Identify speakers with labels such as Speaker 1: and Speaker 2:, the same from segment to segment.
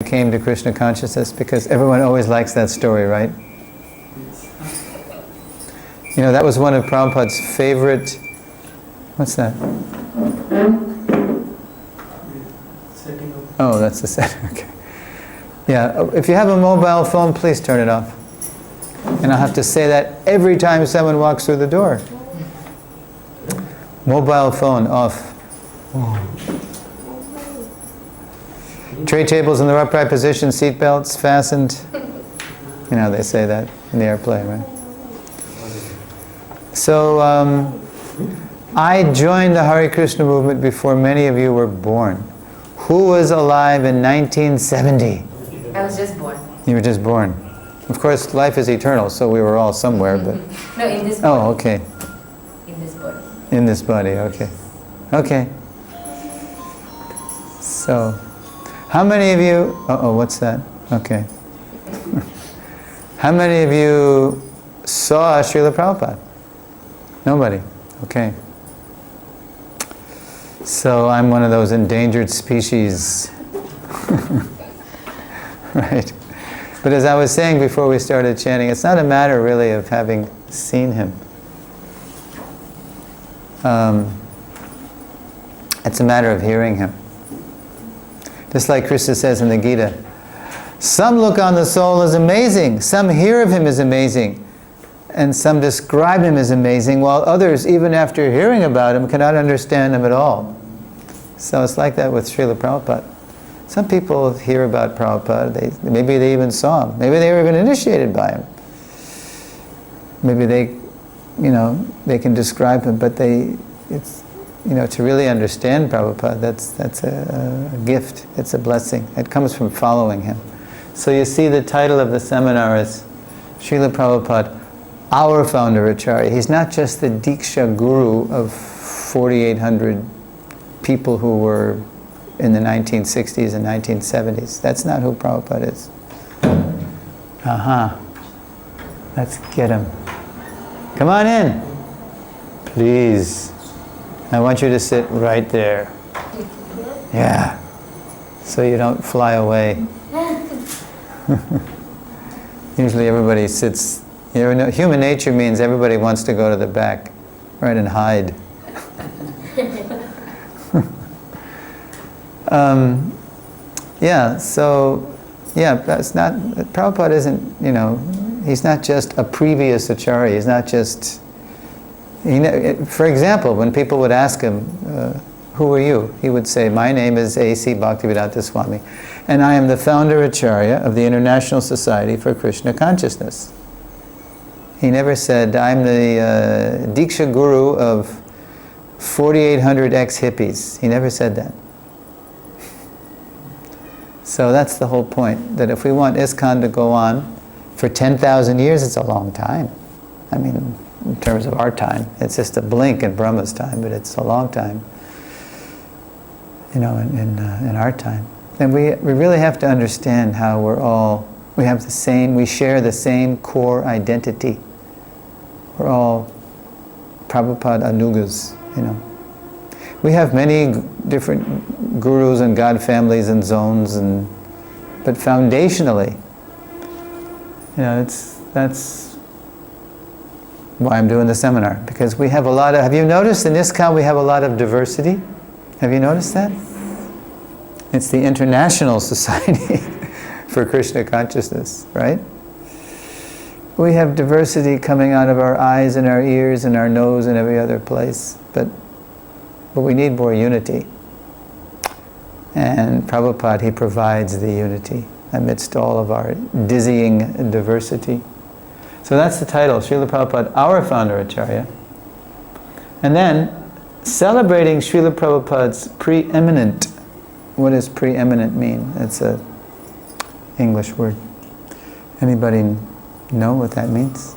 Speaker 1: came to Krishna consciousness? Because everyone always likes that story, right? You know, that was one of Prabhupada's favorite... What's that? Oh, that's the setting, okay. Yeah, if you have a mobile phone, please turn it off. And I'll have to say that every time someone walks through the door. Mobile phone off. Tray tables in the upright position, seat belts fastened. You know, they say that in the airplane, right? So, I joined the Hare Krishna movement before many of you were born. Who was alive in 1970?
Speaker 2: I was just born.
Speaker 1: You were just born. Of course, life is eternal, so we were all somewhere, but...
Speaker 2: No, in this body.
Speaker 1: Oh, okay.
Speaker 2: In this body.
Speaker 1: In this body, okay. Okay. So, how many of you... Uh-oh, what's that? Okay. How many of you saw Srila Prabhupada? Nobody. Okay. So I'm one of those endangered species. Right? But as I was saying before we started chanting, it's not a matter really of having seen him. It's a matter of hearing him. Just like Krishna says in the Gita, some look on the soul as amazing, some hear of him as amazing, and some describe him as amazing, while others, even after hearing about him, cannot understand him at all. So it's like that with Srila Prabhupada. Some people hear about Prabhupada, maybe they even saw him, maybe they were even initiated by him. Maybe they, they can describe him, but to really understand Prabhupada, that's a gift, it's a blessing. It comes from following him. So you see the title of the seminar is Srila Prabhupada, our founder Acharya. He's not just the Diksha Guru of 4,800 people who were in the 1960s and 1970s. That's not who Prabhupada is. Let's get him. Come on in. Please. I want you to sit right there. Yeah. So you don't fly away. Usually everybody sits... human nature means everybody wants to go to the back, right, and hide. That's not... Prabhupada isn't, he's not just a previous Acharya. He's not just... for example, when people would ask him, who are you? He would say, my name is A.C. Bhaktivedanta Swami, and I am the founder Acharya of the International Society for Krishna Consciousness. He never said, I'm the Diksha Guru of 4,800 ex-hippies. He never said that. So that's the whole point, that if we want ISKCON to go on for 10,000 years, it's a long time. I mean, in terms of our time, it's just a blink in Brahma's time, but it's a long time, in our time. And we really have to understand how we share the same core identity. We're all Prabhupada Anugas, We have many different gurus and god families and zones, but foundationally, that's why I'm doing the seminar, because we have a lot of... Have you noticed in ISKCON we have a lot of diversity? Have you noticed that? It's the International Society for Krishna Consciousness, right? We have diversity coming out of our eyes and our ears and our nose and every other place, but we need more unity. And Prabhupada, he provides the unity amidst all of our dizzying diversity. So that's the title, Srila Prabhupada, our founder Acharya. And then, celebrating Srila Prabhupada's preeminent. What does preeminent mean? It's an English word. Anybody know what that means?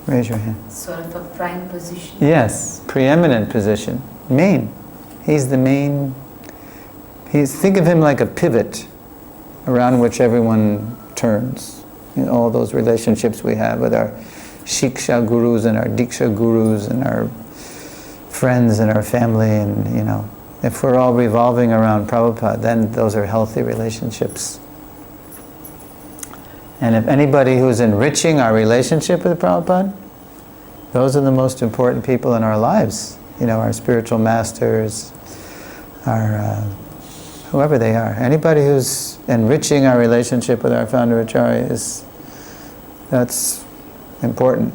Speaker 1: Raise your hand.
Speaker 2: Sort of a prime position.
Speaker 1: Yes, preeminent position. Main. He's the main. Think of him like a pivot around which everyone turns. In all those relationships we have with our Shiksha gurus and our Diksha gurus and our friends and our family, and If we're all revolving around Prabhupada, then those are healthy relationships. And if anybody who's enriching our relationship with Prabhupada, those are the most important people in our lives. You know, our spiritual masters, our whoever they are. Anybody who's enriching our relationship with our founder Acharya that's important.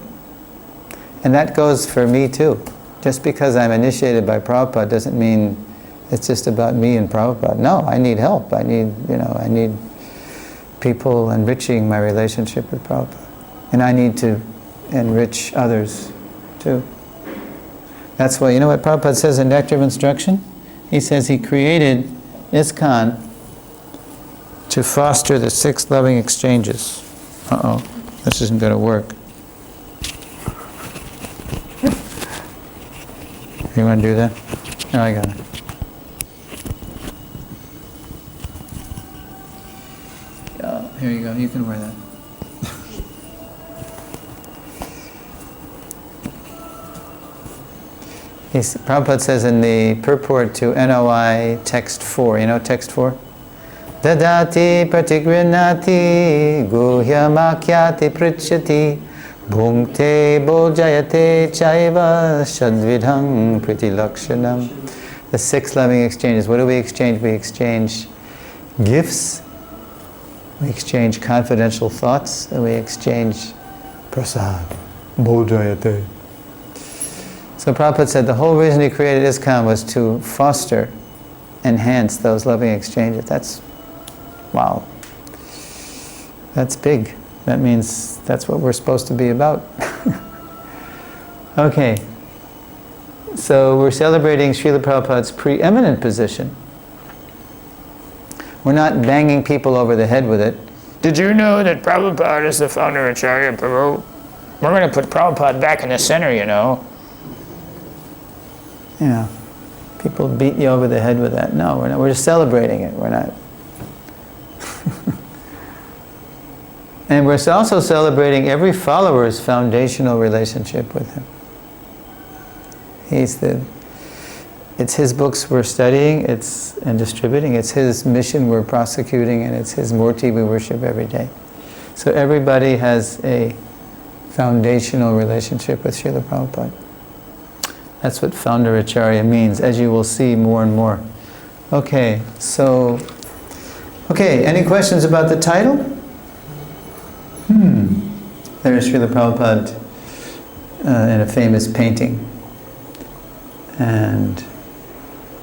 Speaker 1: And that goes for me too. Just because I'm initiated by Prabhupada doesn't mean it's just about me and Prabhupada. No, I need help. I need people enriching my relationship with Prabhupada. And I need to enrich others too. That's why, you know what Prabhupada says in Nectar of Instruction? He says he created ISKCON to foster the 6 loving exchanges. Uh-oh, this isn't going to work. You want to do that? Oh, I got it. Oh, here you go. You can wear that. Prabhupada says in the purport to NOI text 4, you know text 4? Dadati pratigrinati guhyamakyati pritchati bhungte bojayate chaiva shadvidhang pritilakshanam. The 6 loving exchanges. What do we exchange? We exchange gifts, we exchange confidential thoughts, and we exchange prasad. Bojayate. So Prabhupada said the whole reason he created ISKCON was to foster, enhance those loving exchanges. That's, wow. That's big. That means that's what we're supposed to be about. Okay. So we're celebrating Srila Prabhupada's preeminent position. We're not banging people over the head with it. Did you know that Prabhupada is the founder of Acharya Prabhu? We're going to put Prabhupada back in the center, you know. You know, people beat you over the head with that. No, we're not. We're just celebrating it. We're not. And we're also celebrating every follower's foundational relationship with him. It's his books we're studying, and distributing. It's his mission we're prosecuting, and it's his murti we worship every day. So everybody has a foundational relationship with Srila Prabhupada. That's what founder Acharya means, as you will see more and more. Okay, so, any questions about the title? There's Srila Prabhupada in a famous painting. And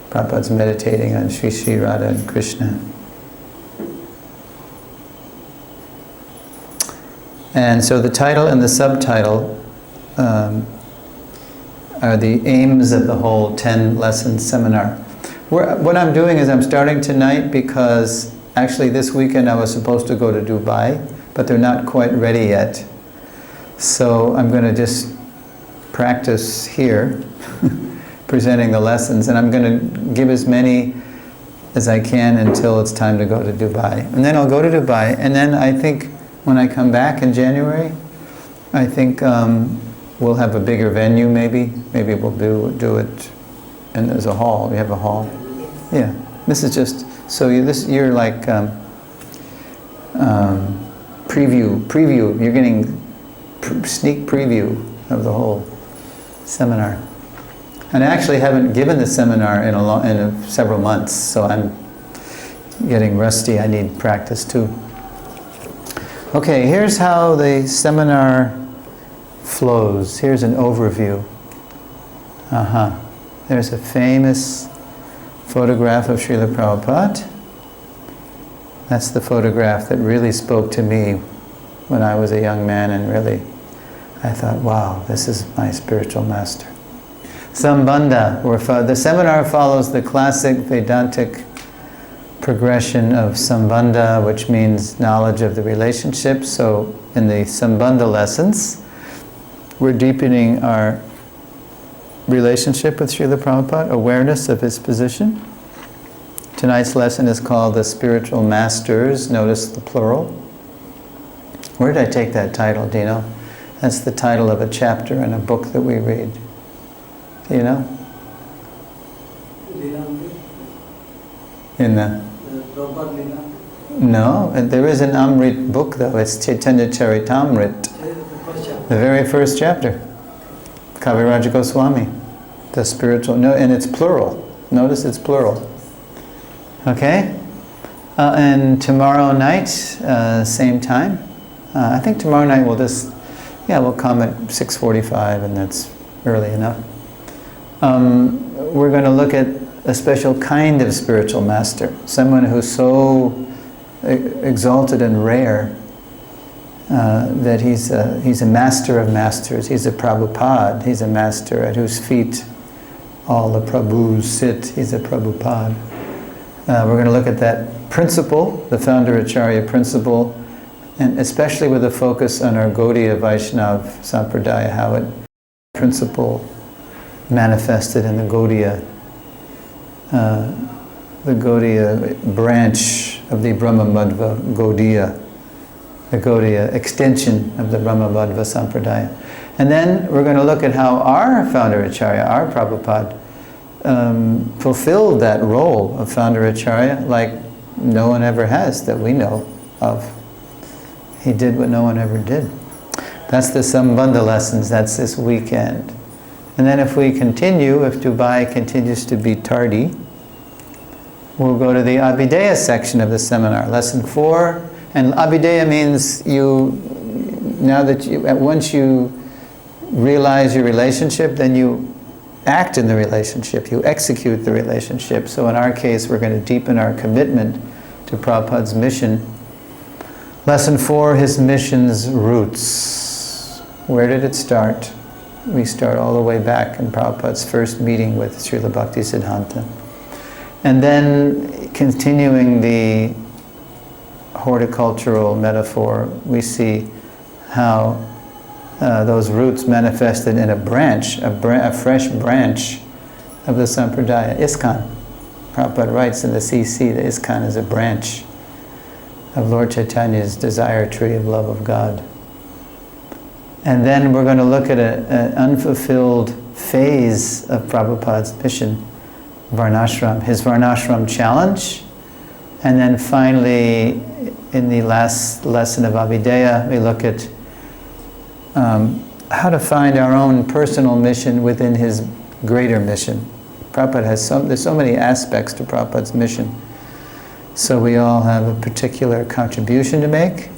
Speaker 1: Prabhupada's meditating on Sri Sri Radha and Krishna. And so the title and the subtitle are the aims of the whole 10-lesson seminar. What I'm doing is I'm starting tonight because actually this weekend I was supposed to go to Dubai, but they're not quite ready yet. So I'm going to just practice here, presenting the lessons, and I'm going to give as many as I can until it's time to go to Dubai. And then I'll go to Dubai, and then I think when I come back in January, I think we'll have a bigger venue maybe. Maybe we'll do it, and there's a hall. We have a hall. Yeah. This is just, so you're like preview. You're getting sneak preview of the whole seminar. And I actually haven't given the seminar in several months, so I'm getting rusty. I need practice too. Okay, here's how the seminar flows. Here's an overview. There's a famous photograph of Srila Prabhupada. That's the photograph that really spoke to me when I was a young man, and really I thought, wow, this is my spiritual master. Sambandha, the seminar follows the classic Vedantic progression of Sambandha, which means knowledge of the relationship. So in the Sambandha lessons, we're deepening our relationship with Srila Prabhupada, awareness of his position. Tonight's lesson is called the Spiritual Masters. Notice the plural. Where did I take that title, do you know? That's the title of a chapter in a book that we read. Do you know? In the...
Speaker 3: Prabhupada Lila.
Speaker 1: No, there is an Amrit book though. It's Chaitanya Charitamrit, the very first chapter. Kaviraja Goswami, the spiritual. No, and it's plural. Notice it's plural. Okay, and tomorrow night, same time. I think tomorrow night we'll come at 6:45, and that's early enough. We're going to look at a special kind of spiritual master, someone who's so exalted and rare that he's a master of masters. He's a Prabhupada. He's a master at whose feet all the Prabhus sit. He's a Prabhupada. We're going to look at that principle, the founder Acharya principle, and especially with a focus on our Gaudiya Vaishnav Sampradaya, how it principle manifested in the Gaudiya branch of the Brahma-Madhva Gaudiya, the Gaudiya extension of the Brahma-Madhva Sampradaya. And then we're going to look at how our founder Acharya, our Prabhupada, fulfilled that role of founder Acharya like no one ever has that we know of. He did what no one ever did. That's the Sambandha lessons, that's this weekend. And then if we continue, if Dubai continues to be tardy, we'll go to the Abhideya section of the seminar, lesson 4. And Abhideya means once you realize your relationship, then you act in the relationship, you execute the relationship. So in our case, we're going to deepen our commitment to Prabhupada's mission. Lesson 4, his mission's roots. Where did it start? We start all the way back in Prabhupada's first meeting with Srila Bhaktisiddhanta. And then continuing the horticultural metaphor, we see how those roots manifested in a branch, a fresh branch of the Sampradaya, ISKCON. Prabhupada writes in the CC that ISKCON is a branch of Lord Chaitanya's desire tree of love of God. And then we're going to look at an unfulfilled phase of Prabhupada's mission, Varnashram, his Varnashram challenge. And then finally, in the last lesson of Abhideya, we look at how to find our own personal mission within his greater mission. Prabhupada there's so many aspects to Prabhupada's mission. So we all have a particular contribution to make.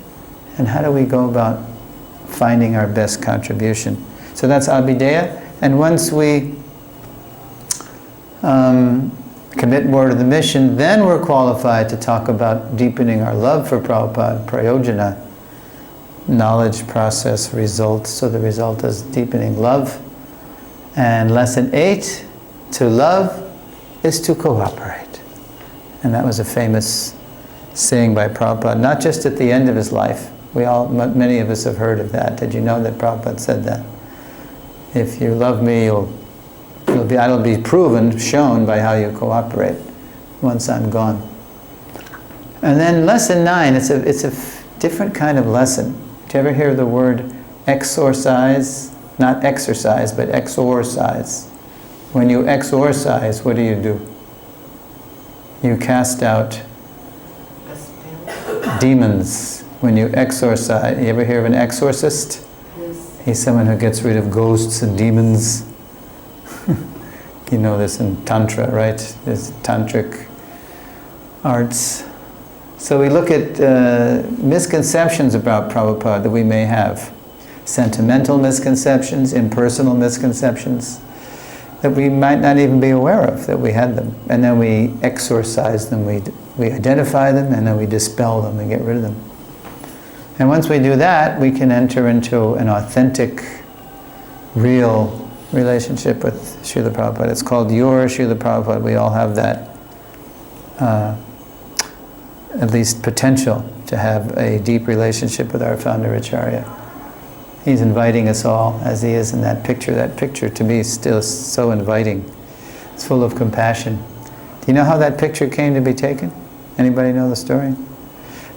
Speaker 1: And how do we go about finding our best contribution? So that's Abhideya. And once we commit more to the mission, then we're qualified to talk about deepening our love for Prabhupada, prayojana, knowledge, process, result. So the result is deepening love. And lesson 8, to love is to cooperate. And that was a famous saying by Prabhupada, not just at the end of his life. Many of us have heard of that. Did you know that Prabhupada said that? If you love me, that'll be proven, shown by how you cooperate once I'm gone. And then lesson 9, it's a different kind of lesson. Do you ever hear the word exorcise? Not exercise, but exorcise. When you exorcise, what do? You cast out demons. When you exorcise, you ever hear of an exorcist?
Speaker 2: Yes.
Speaker 1: He's someone who gets rid of ghosts and demons. You know this in Tantra, right? There's tantric arts. So we look at misconceptions about Prabhupada that we may have. Sentimental misconceptions, impersonal misconceptions, that we might not even be aware of, that we had them. And then we exorcise them, we identify them, and then we dispel them and get rid of them. And once we do that, we can enter into an authentic, real relationship with Srila Prabhupada. It's called Your Srila Prabhupada. We all have that, at least potential, to have a deep relationship with our founder Acharya. He's inviting us all, as he is in that picture. That picture, to me, is still so inviting. It's full of compassion. Do you know how that picture came to be taken? Anybody know the story?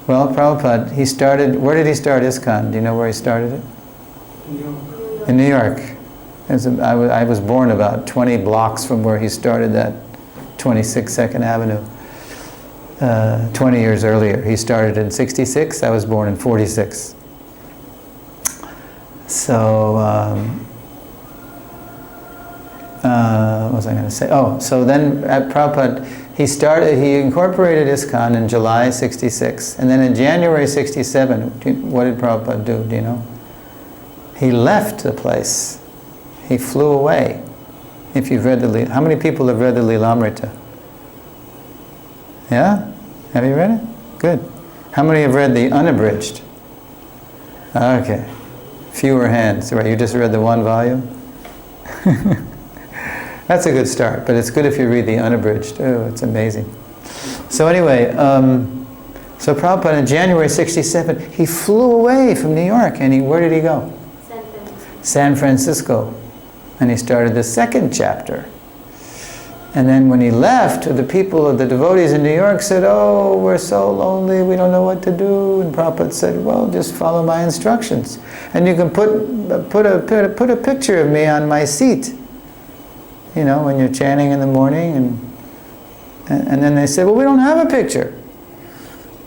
Speaker 1: Well, Prabhupada, where did he start ISKCON? Do you know where he started it? In New York. I was born about 20 blocks from where he started that 26 Second Avenue. 20 years earlier. He started in 66, I was born in 46. So, what was I going to say? Oh, so then at Prabhupada, he incorporated ISKCON in July 66, and then in January 67, what did Prabhupada do, do you know? He left the place. He flew away. If you've read the how many people have read the Lilamrita? Yeah? Have you read it? Good. How many have read the unabridged? Okay. Fewer hands. Right, you just read the one volume? That's a good start, but it's good if you read the unabridged. Oh, it's amazing. So anyway, so Prabhupada in January 67, he flew away from New York, and where did he go?
Speaker 3: San Francisco.
Speaker 1: San Francisco. And he started the second chapter. And then when he left, the people, the devotees in New York said, oh, we're so lonely, we don't know what to do. And Prabhupada said, well, just follow my instructions. And you can put a picture of me on my seat. You know, when you're chanting in the morning. And then they said, well, we don't have a picture.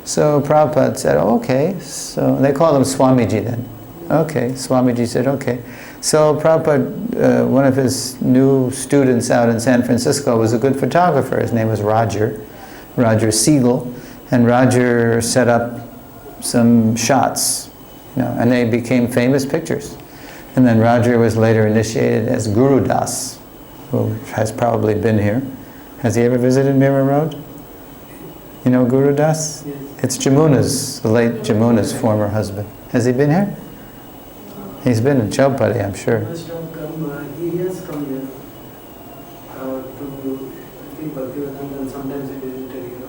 Speaker 1: So Prabhupada said, oh, okay. So they called him Swamiji then. Okay, Swamiji said, okay. So Prabhupada, one of his new students out in San Francisco was a good photographer. His name was Roger Siegel. And Roger set up some shots, you know, and they became famous pictures. And then Roger was later initiated as Guru Das, who has probably been here. Has he ever visited Mirror Road? You know Guru Das?
Speaker 4: Yes.
Speaker 1: It's Jamuna's, the late Jamuna's former husband. Has he been here? He's been in Chaupadi, I'm sure.
Speaker 4: Must have come, he has come here to, I think, Bhaktivedanta, and sometimes he visited here.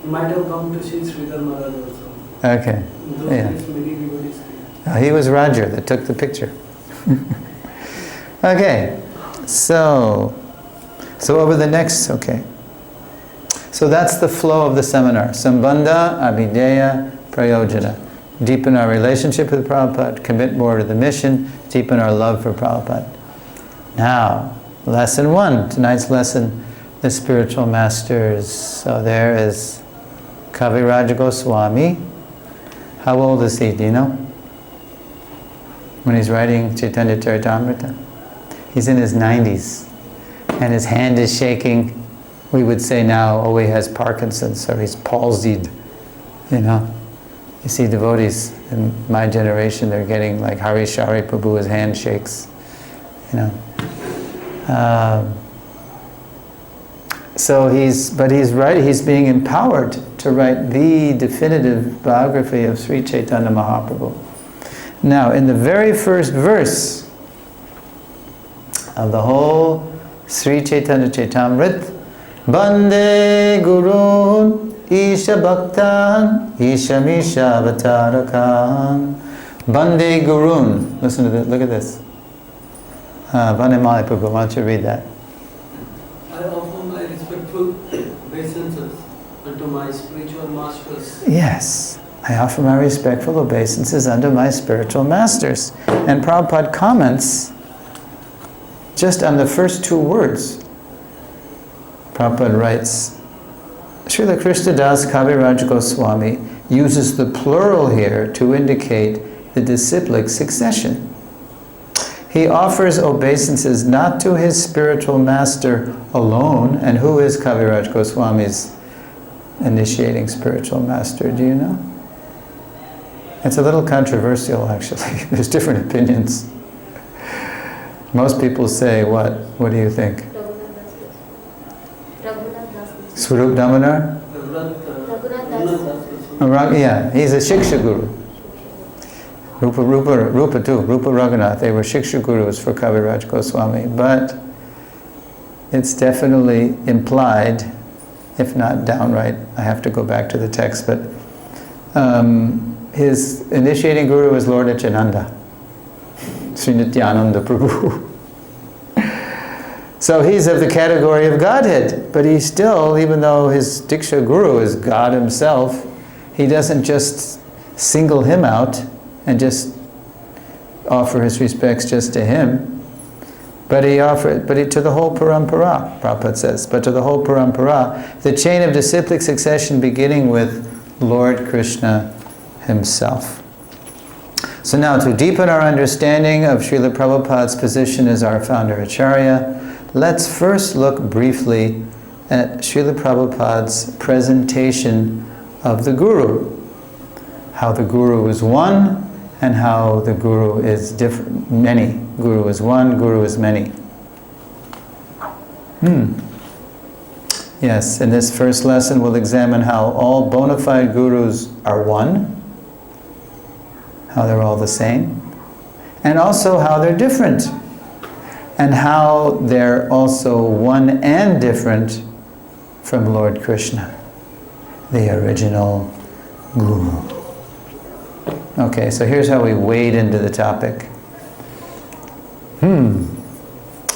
Speaker 4: He might have come to see Sridhar Maharaj also.
Speaker 1: Okay.
Speaker 4: In those
Speaker 1: Yeah.
Speaker 4: days, many devotees came.
Speaker 1: He was Roger that took the picture. Okay, so over the next, okay. So that's the flow of the seminar. Sambandha, Abhideya, Prayojana. Deepen our relationship with Prabhupada, commit more to the mission, deepen our love for Prabhupada. Now, lesson 1, tonight's lesson, the spiritual masters. So there is Kaviraj Goswami. How old is he, do you know? When he's writing Chaitanya Charitamrita? He's in his 90s, and his hand is shaking. We would say now, oh, he has Parkinson's, or he's palsied, you know. You see devotees in my generation, they're getting like Hare Prabhu, his hand shakes, you know. So he's being empowered to write the definitive biography of Sri Chaitanya Mahaprabhu. Now, in the very first verse of the whole Sri Chaitanya Chaitamrita, Bande Gurun Isha Bhaktan Isha Misha Avatarakan. Bande Gurun. Listen to this, look at this. Bande Mali Prabhu, why don't you read that?
Speaker 4: I offer my respectful obeisances unto my spiritual masters.
Speaker 1: Yes, I offer my respectful obeisances unto my spiritual masters. And Prabhupada comments just on the first two words. Prabhupada writes, Srila Krishna Das Kaviraj Goswami uses the plural here to indicate the disciplic succession. He offers obeisances not to his spiritual master alone. And who is Kaviraj Goswami's initiating spiritual master? Do you know? It's a little controversial, actually. There's different opinions. Most people say what? What do you think? Swarup Damodar? Yeah, he's a Shiksha Guru. Rupa too, Rupa Raghunath, they were Shiksha Gurus for Kaviraj Goswami, but it's definitely implied, if not downright, I have to go back to the text, but his initiating Guru was Lord Nityananda, Sri Nityananda Prabhu. So he's of the category of Godhead, but he still, even though his Diksha Guru is God himself, he doesn't just single him out and just offer his respects just to him. But to the whole parampara, Prabhupada says, but to the whole parampara, the chain of disciplic succession beginning with Lord Krishna himself. So now, to deepen our understanding of Srila Prabhupada's position as our founder Acharya, let's first look briefly at Srila Prabhupada's presentation of the Guru. How the Guru is one, and how the Guru is different, many. Guru is one, Guru is many. Yes, in this first lesson we'll examine how all bona fide Gurus are one, how they're all the same, and also how they're different, and how they're also one and different from Lord Krishna, the original Guru. Okay, so here's how we wade into the topic.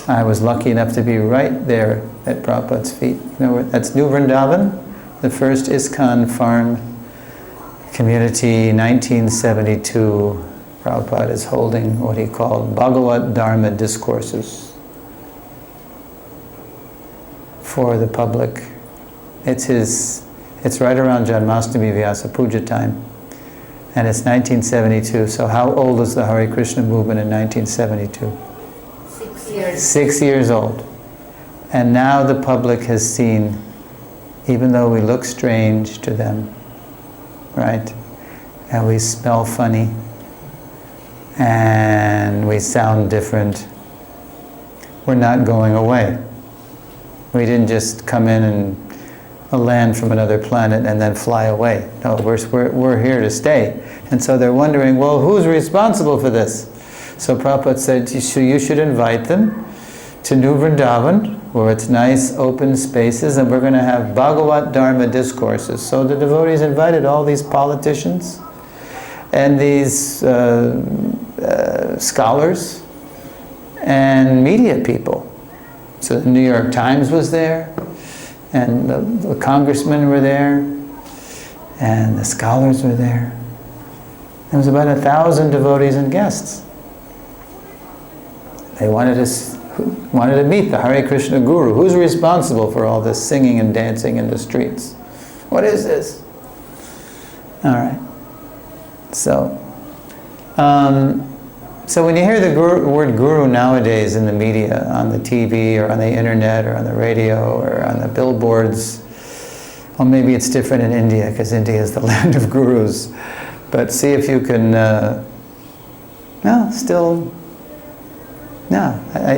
Speaker 1: I was lucky enough to be right there at Prabhupada's feet. You know, that's New Vrindavan, the first ISKCON farm community, 1972. Prabhupada is holding what he called Bhagavad Dharma discourses for the public. It's right around Janmashtami Vyasa Puja time. And it's 1972. So how old is the Hare Krishna movement in 1972?
Speaker 2: 6 years.
Speaker 1: 6 years old. And now the public has seen, even though we look strange to them, right? And we smell funny, and we sound different, we're not going away. We didn't just come in and land from another planet and then fly away. No, we're here to stay. And so they're wondering, well, who's responsible for this? So Prabhupada said, you should invite them to New Vrindavan, where it's nice open spaces, and we're going to have Bhagavad Dharma discourses. So the devotees invited all these politicians and these scholars and media people. So the New York Times was there, and the congressmen were there, and the scholars were there. There was about 1,000 devotees and guests. They wanted to meet the Hare Krishna Guru. Who's responsible for all this singing and dancing in the streets? What is this? All right. So when you hear the word Guru nowadays in the media, on the TV or on the internet or on the radio or on the billboards, well, maybe it's different in India because India is the land of gurus. But see if you can,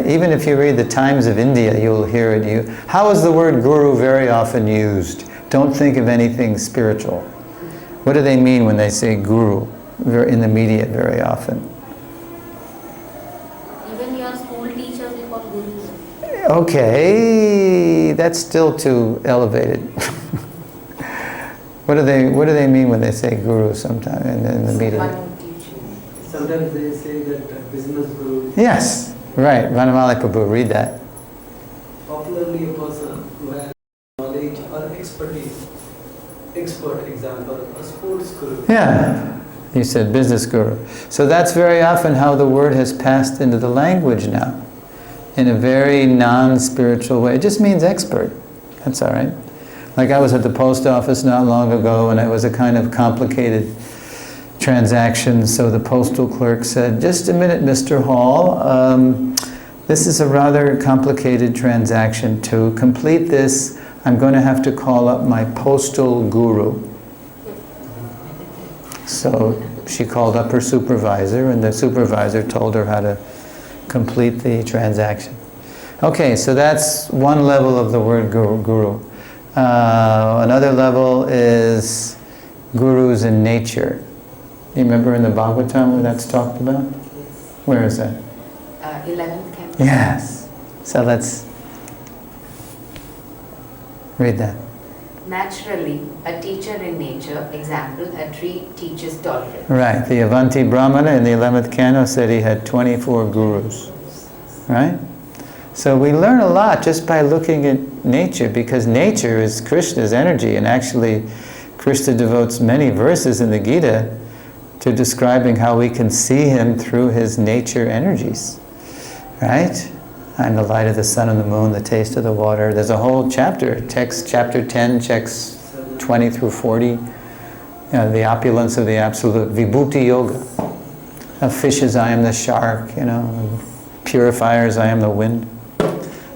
Speaker 1: even if you read the Times of India, you'll hear it. How is the word Guru very often used? Don't think of anything spiritual. What do they mean when they say Guru in the media very often?
Speaker 2: Even your school teachers, they call gurus.
Speaker 1: Okay, that's still too elevated. What do they mean when they say Guru sometimes in the media?
Speaker 2: One teacher.
Speaker 4: Sometimes they say that business guru.
Speaker 1: Yes, right. Vanamali Prabhu, read that.
Speaker 4: Popularly a person who has knowledge or expertise. Expert example, a sports guru.
Speaker 1: Yeah, you said business guru. So that's very often how the word has passed into the language now, in a very non-spiritual way. It just means expert. That's all right. Like I was at the post office not long ago, and it was a kind of complicated transaction, so the postal clerk said, "Just a minute, Mr. Hall. This is a rather complicated transaction. To complete this, I'm going to have to call up my postal guru." So she called up her supervisor, and the supervisor told her how to complete the transaction. Okay, so that's one level of the word guru. Another level is gurus in nature. You remember in the Bhagavatam where that's talked about? Where is that?
Speaker 2: 11th canto.
Speaker 1: Yes. So let's read that.
Speaker 2: Naturally, a teacher in nature, example, a tree teaches tolerance.
Speaker 1: Right. The Avanti Brahmana in the 11th canto said he had 24 gurus. Right? So we learn a lot just by looking at nature, because nature is Krishna's energy, and actually Krishna devotes many verses in the Gita to describing how we can see him through his nature energies. Right? I'm the light of the sun and the moon, the taste of the water. There's a whole chapter, text chapter 10, checks 20 through 40. The opulence of the absolute, Vibhuti Yoga. Of fishes, I am the shark, purifiers, I am the wind.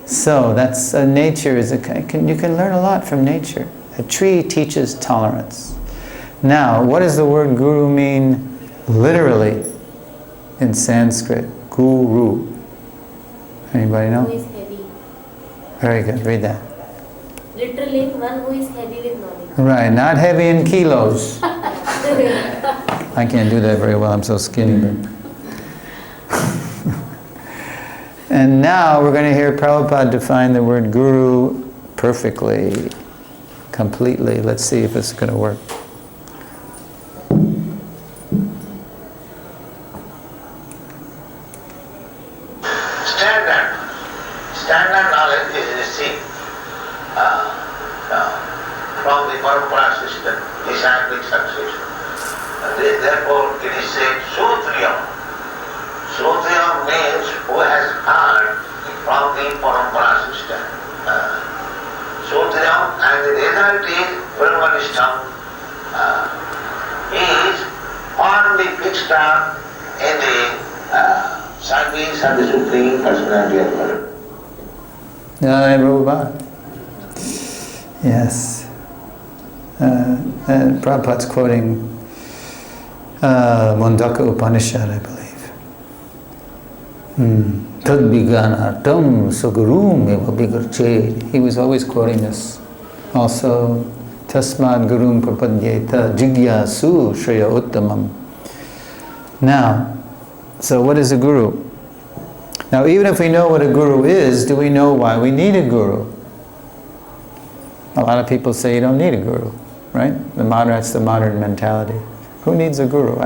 Speaker 1: So that's nature is you can learn a lot from nature. A tree teaches tolerance. Now, what does the word guru mean literally in Sanskrit? Guru. Anybody know?
Speaker 3: Who is heavy.
Speaker 1: Very good. Read that.
Speaker 3: Literally, one who is heavy with knowledge.
Speaker 1: Right, not heavy in kilos. I can't do that very well. I'm so skinny. But and now we're going to hear Prabhupada define the word guru perfectly, completely. Let's see if it's going to work.
Speaker 5: Standard knowledge is received from the Parampara system, disciplic succession. Therefore, it is said, Sutriyam. Sutriyam means who has heard from the Parampara system. Sutriyam, and the result is Brahmanishtam, is firmly fixed up in the service of the Supreme Personality of God.
Speaker 1: Hare Prabhupada. Yes. And Prabhupada's quoting Mundaka Upanishad, I believe. Tad viganartam sagurum eva vigarched. He was always quoting this. Also, Tasmad gurum prapadyeta jigyasu shreya uttamam. Now, so what is a guru? Now, even if we know what a guru is, do we know why we need a guru? A lot of people say you don't need a guru, right? That's the modern mentality. Who needs a guru?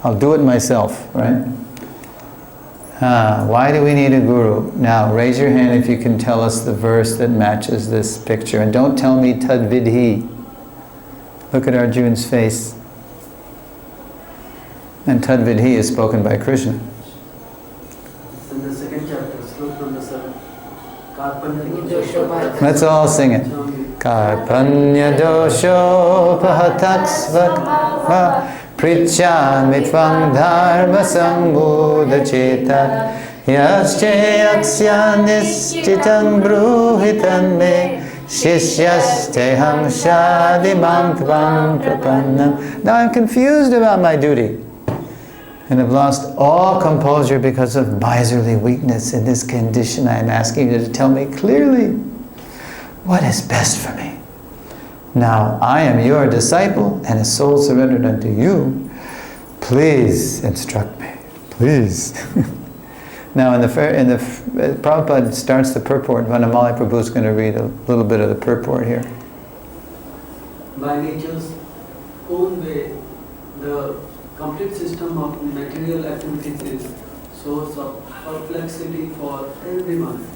Speaker 1: I'll do it myself, right? Why do we need a guru? Now, raise your hand if you can tell us the verse that matches this picture. And don't tell me tad vidhi. Look at Arjun's face. And tad vidhi is spoken by Krishna.
Speaker 4: In the second chapter, sloka number 7.
Speaker 1: Let's all sing it. Karpanya dosho pahataksvakva Prichyamitvam dharma sambuddha cheta Yaschyaksya nishchitam bruhitam me Shishyasteham shadimam tvam prapannam. Now I'm confused about my duty and have lost all composure because of miserly weakness. In this condition, I am asking you to tell me clearly what is best for me. Now, I am your disciple and a soul surrendered unto you. Please instruct me. Please. Now, Prabhupada starts the purport. Vanamali Prabhu is going to read a little bit of the purport here.
Speaker 4: By nature's own way, the complete system of material activities is source of perplexity for everyone.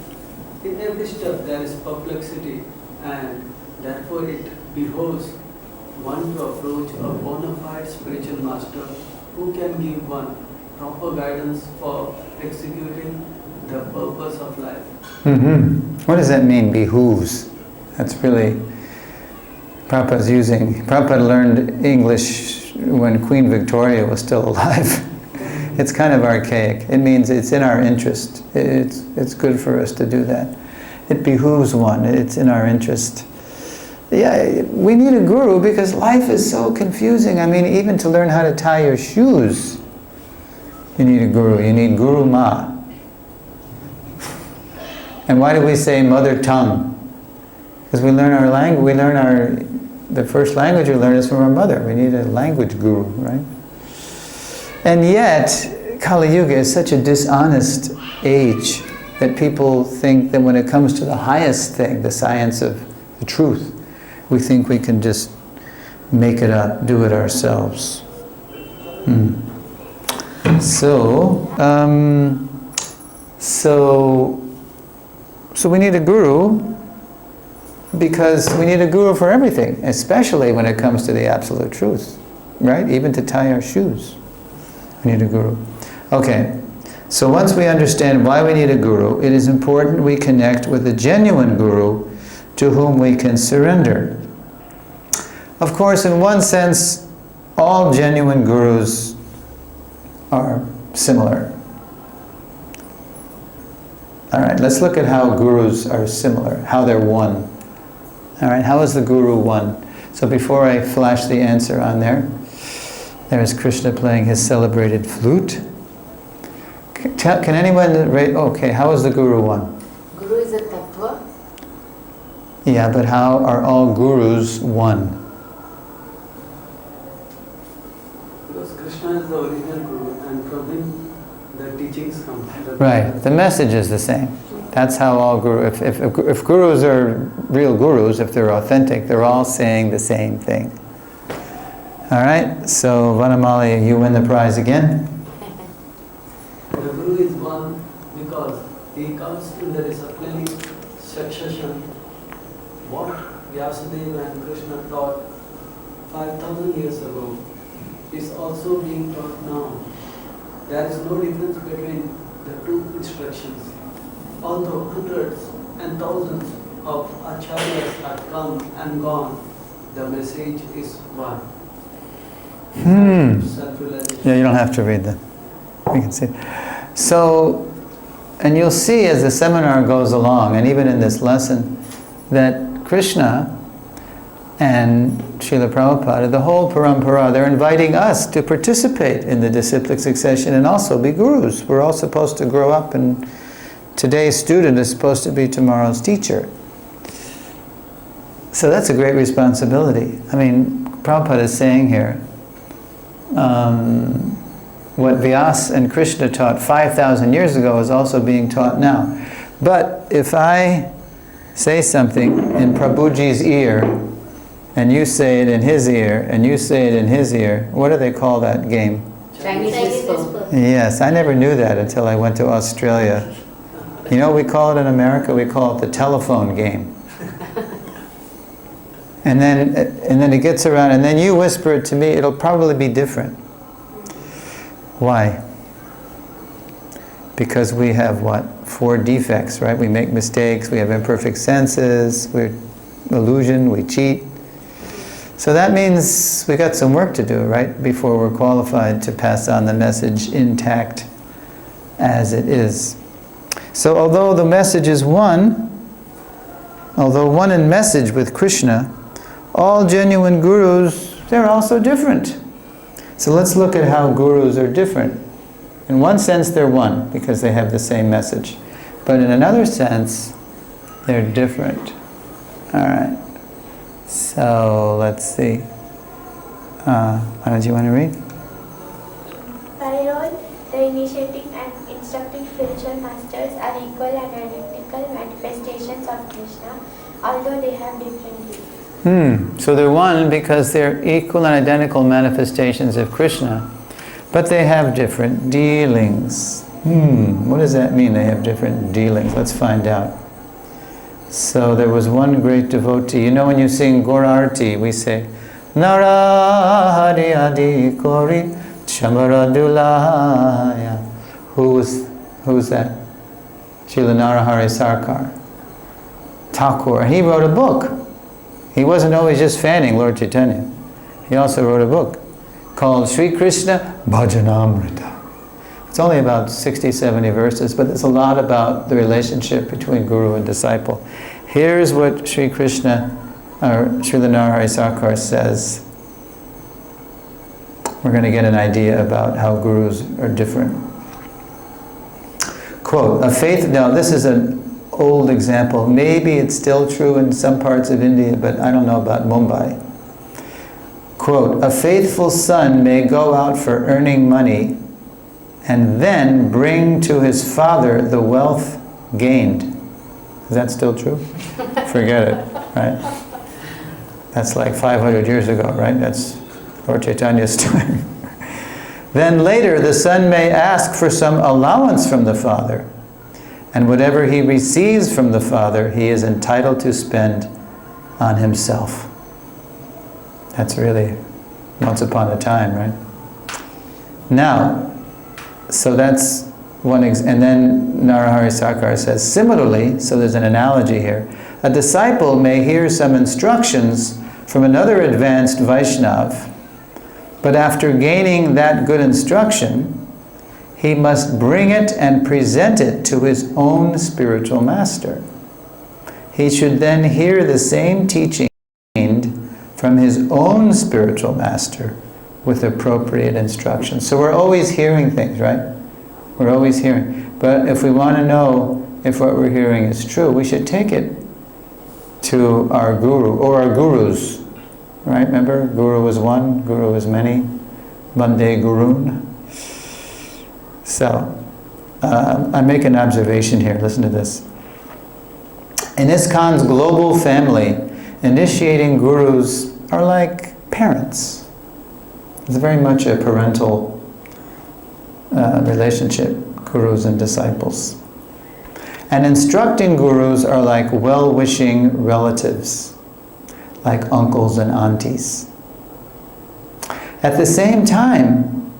Speaker 4: In every step there is perplexity, and therefore it behoves one to approach a bona fide spiritual master who can give one proper guidance for executing the purpose of life.
Speaker 1: What does that mean, behooves? That's really Prabhupada's using. Prabhupada learned English when Queen Victoria was still alive. It's kind of archaic. It means it's in our interest. It's good for us to do that. It behooves one. It's in our interest. Yeah, we need a guru because life is so confusing. I mean, even to learn how to tie your shoes, you need a guru. You need Guru Ma. And why do we say mother tongue? Because we learn our language. The first language we learn is from our mother. We need a language guru, right? And yet, Kali Yuga is such a dishonest age that people think that when it comes to the highest thing, the science of the truth, we think we can just make it up, do it ourselves. So we need a guru because we need a guru for everything, especially when it comes to the absolute truth, right? Even to tie our shoes, we need a guru. Okay, So once we understand why we need a guru, it is important we connect with a genuine guru to whom we can surrender. Of course, in one sense, all genuine gurus are similar. All right, let's look at how gurus are similar, how they're one. All right, how is the guru one? So before I flash the answer on there, there's Krishna playing his celebrated flute. Can anyone rate, okay, how is the guru one?
Speaker 2: Guru is a tattva.
Speaker 1: Yeah, but how are all gurus one?
Speaker 4: Because Krishna is the original guru, and from him the teachings come.
Speaker 1: Right, the message is the same. That's how all gurus, if gurus are real gurus, if they're authentic, they're all saying the same thing. All right, so Vanamali, you win the prize again.
Speaker 4: The guru is one because he comes in the disciplining succession. What Vyasadeva and Krishna taught 5,000 years ago is also being taught now. There is no difference between the two instructions. Although hundreds and thousands of Acharyas have come and gone, the message is one. Self-realization.
Speaker 1: Yeah, you don't have to read that. We can see it. So, and you'll see as the seminar goes along, and even in this lesson, that Krishna and Srila Prabhupada, the whole parampara, they're inviting us to participate in the disciplic succession and also be gurus. We're all supposed to grow up, and today's student is supposed to be tomorrow's teacher. So that's a great responsibility. I mean, Prabhupada is saying here, what Vyasa and Krishna taught 5,000 years ago is also being taught now. But if I say something in Prabhuji's ear, and you say it in his ear, and you say it in his ear, what do they call that game?
Speaker 2: Chinese whisper.
Speaker 1: Yes, I never knew that until I went to Australia. You know what we call it in America? We call it the telephone game. And then it gets around, and then you whisper it to me, it'll probably be different. Why? Because we have what? 4 defects, right? We make mistakes, we have imperfect senses, we're illusion, we cheat. So that means we got some work to do, right? Before we're qualified to pass on the message intact as it is. So although the message is one, although one in message with Krishna, all genuine gurus, they're also different. So let's look at how gurus are different. In one sense, they're one, because they have the same message. But in another sense, they're different. All right. So let's see. Why don't you want to read?
Speaker 3: By role, the initiating and instructing spiritual masters are equal and identical manifestations of Krishna, although they have different deeds.
Speaker 1: So they're one because they're equal and identical manifestations of Krishna, but they have different dealings. What does that mean, they have different dealings? Let's find out. So there was one great devotee. You know when you sing Gaur Arati, we say, Nara Hari Adi Kori Chamaradulaya. Who's that? Srila Narahari Sarkar. Thakur. He wrote a book. He wasn't always just fanning Lord Chaitanya. He also wrote a book called Sri Krishna Bhajanamrita. It's only about 60, 70 verses, but it's a lot about the relationship between guru and disciple. Here's what Sri Krishna, or Srila Narahari Sarkar says. We're going to get an idea about how gurus are different. Quote, a faith, now this is an old example. Maybe it's still true in some parts of India, but I don't know about Mumbai. Quote, a faithful son may go out for earning money and then bring to his father the wealth gained. Is that still true? Forget it, right? That's like 500 years ago, right? That's Lord Chaitanya's time. Then later the son may ask for some allowance from the father, and whatever he receives from the father, he is entitled to spend on himself. That's really once upon a time, right? Now, so that's And then Narahari Sarkar says, similarly, so there's an analogy here, a disciple may hear some instructions from another advanced Vaishnav, but after gaining that good instruction, he must bring it and present it to his own spiritual master. He should then hear the same teaching from his own spiritual master with appropriate instructions. So we're always hearing things, right? We're always hearing. But if we want to know if what we're hearing is true, we should take it to our guru, or our gurus. Right? Remember? Guru is one, guru is many. Bande Gurun. So, I make an observation here. Listen to this. In ISKCON's global family, initiating gurus are like parents. It's very much a parental relationship, gurus and disciples. And instructing gurus are like well-wishing relatives, like uncles and aunties. At the same time,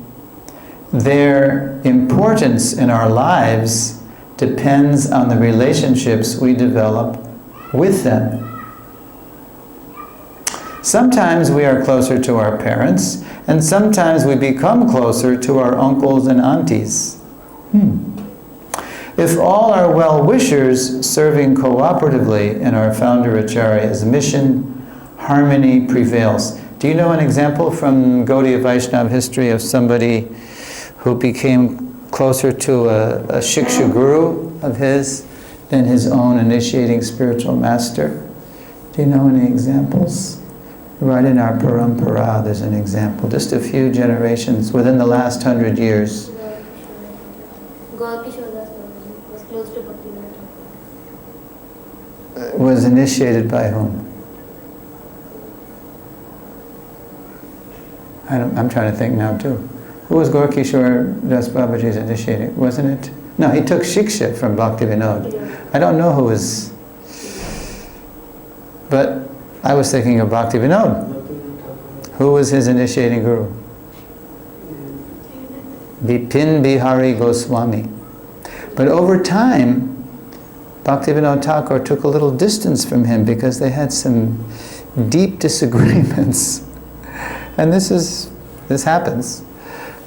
Speaker 1: their importance in our lives depends on the relationships we develop with them. Sometimes we are closer to our parents, and sometimes we become closer to our uncles and aunties. If all are well-wishers serving cooperatively in our founder Acharya's mission, harmony prevails. Do you know an example from Gaudiya Vaishnava history of somebody who became closer to a Shiksha guru of his than his own initiating spiritual master? Do you know any examples? Right in our parampara there's an example. Just a few generations within the last 100 years.
Speaker 3: Was close to Bhaktivinoda.
Speaker 1: Was initiated by whom? I'm trying to think now too. Who was Gorkishore Das Babaji's initiating? Wasn't it? No, he took Shiksha from Bhaktivinoda. I don't know who was... But I was thinking of Bhaktivinoda. Who was his initiating guru? Bipin Bihari Goswami. But over time, Bhaktivinoda Thakur took a little distance from him because they had some deep disagreements. And this happens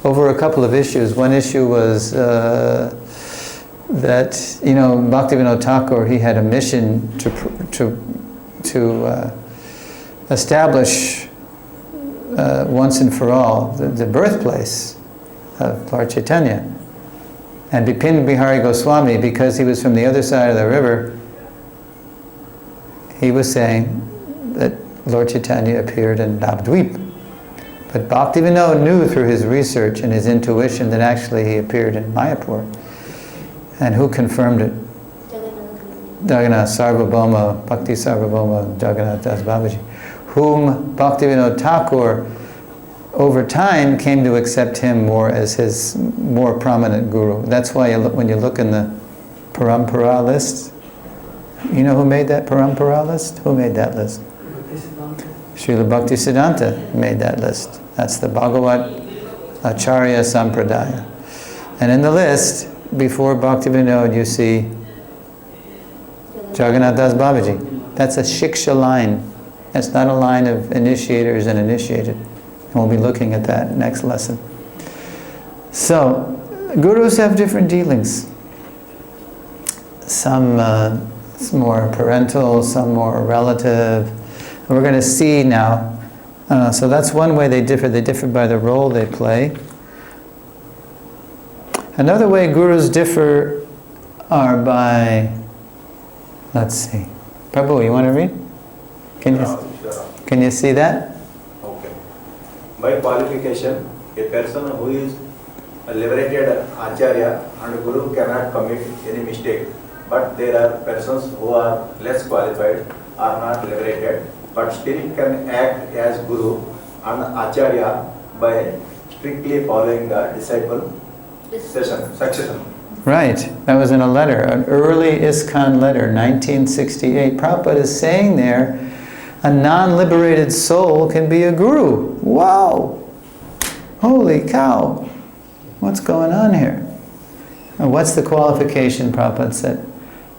Speaker 1: over a couple of issues. One issue was that, Bhaktivinoda Thakur, he had a mission to establish once and for all the birthplace of Lord Chaitanya. And Bipin Bihari Goswami, because he was from the other side of the river, he was saying that Lord Chaitanya appeared in Navadvip. But Bhaktivinoda knew through his research and his intuition that actually he appeared in Mayapur. And who confirmed it? Jagannath Sarvabhauma, Bhakti Sarvabhauma, Jagannath Das Babaji, whom Bhaktivinoda Thakur over time came to accept him more as his more prominent guru. That's why when you look in the parampara list, you know who made that parampara list? Who made that list? Srila Bhaktisiddhanta made that list. That's the Bhagavat Acharya Sampradaya. And in the list, before Bhaktivinoda, you see Jagannath Das Babaji. That's a Shiksha line. That's not a line of initiators and initiated. And we'll be looking at that next lesson. So, gurus have different dealings. Some more parental, some more relative. And we're going to see now. So that's one way they differ. They differ by the role they play. Another way gurus differ are by, let's see. Prabhu, you want to read? Can you see that?
Speaker 6: Okay. By qualification, a person who is a liberated Acharya and Guru cannot commit any mistake. But there are persons who are less qualified, are not liberated, but still can act as Guru and Acharya by strictly following the disciple succession.
Speaker 1: Right. That was in a letter, an early ISKCON letter, 1968. Prabhupada is saying there, a non-liberated soul can be a guru. Wow! Holy cow! What's going on here? And what's the qualification, Prabhupada said?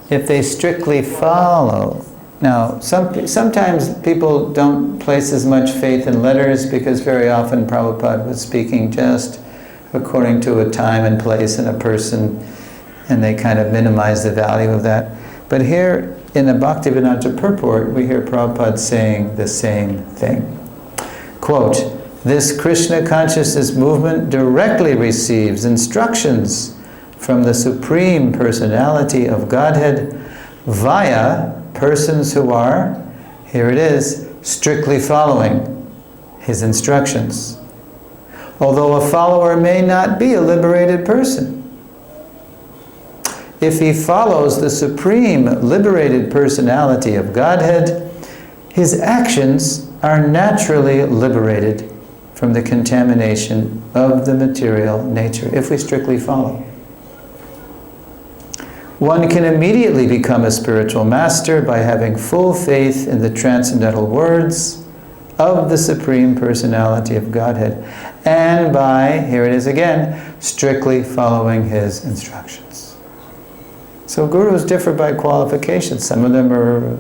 Speaker 1: If they strictly follow. Now, sometimes people don't place as much faith in letters because very often Prabhupada was speaking just according to a time and place and a person, and they kind of minimize the value of that. But here in the Bhaktivedanta purport, we hear Prabhupada saying the same thing. Quote, "This Krishna consciousness movement directly receives instructions from the Supreme Personality of Godhead via persons who are," here it is, "strictly following his instructions. Although a follower may not be a liberated person. If he follows the Supreme Liberated Personality of Godhead, his actions are naturally liberated from the contamination of the material nature, if we strictly follow. One can immediately become a spiritual master by having full faith in the transcendental words of the Supreme Personality of Godhead, and by, here it is again, strictly following his instructions." So gurus differ by qualifications. Some of them are,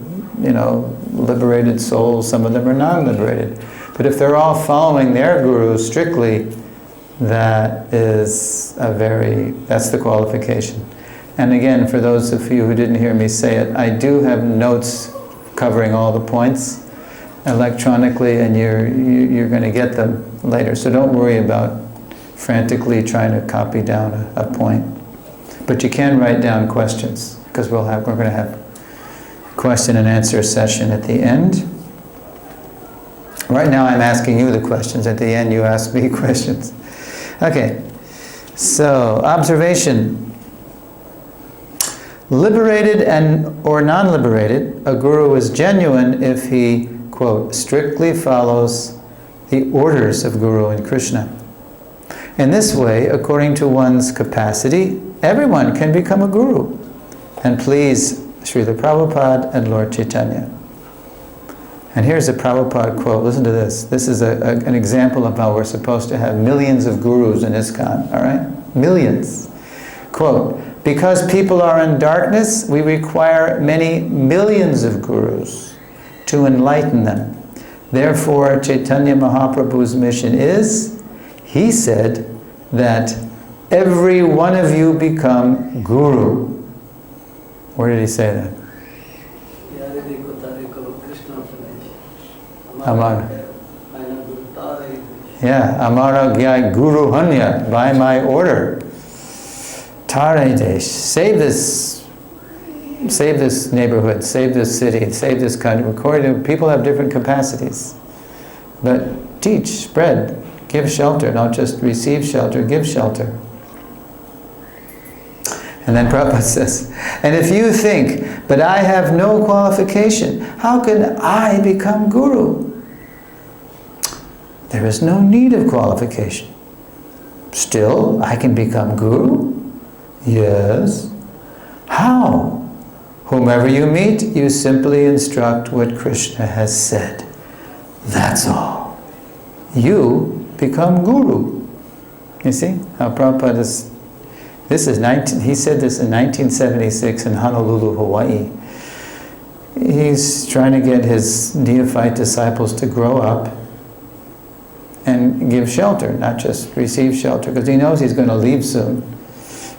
Speaker 1: liberated souls, some of them are non-liberated. But if they're all following their guru strictly, that's the qualification. And again, for those of you who didn't hear me say it, I do have notes covering all the points electronically, and you're going to get them later. So don't worry about frantically trying to copy down a point. But you can write down questions, because we're going to have question and answer session at the end. Right now I'm asking you the questions. At the end you ask me questions. Okay, so observation. Liberated or non-liberated, a guru is genuine if he, quote, strictly follows the orders of Guru and Krishna. In this way, according to one's capacity, everyone can become a guru and please Srila Prabhupada and Lord Chaitanya. And here's a Prabhupada quote. Listen to this. This is an example of how we're supposed to have millions of gurus in ISKCON, all right? Millions. Quote, "Because people are in darkness, we require many millions of gurus to enlighten them. Therefore, Chaitanya Mahaprabhu's mission is," he said, "that every one of you become guru." Where did he say that? Amar. Yeah, Amara Gyai Guru Hanya, by my order. Tare Desh, save this neighborhood, save this city, save this country. People have different capacities. But teach, spread, give shelter, not just receive shelter, give shelter. And then Prabhupada says, "And if you think, but I have no qualification, how can I become guru?" There is no need of qualification. Still, I can become guru? Yes. How? Whomever you meet, you simply instruct what Krishna has said. That's all. You become guru. You see how Prabhupada is. He said this in 1976 in Honolulu, Hawaii. He's trying to get his neophyte disciples to grow up and give shelter, not just receive shelter, because he knows he's going to leave soon.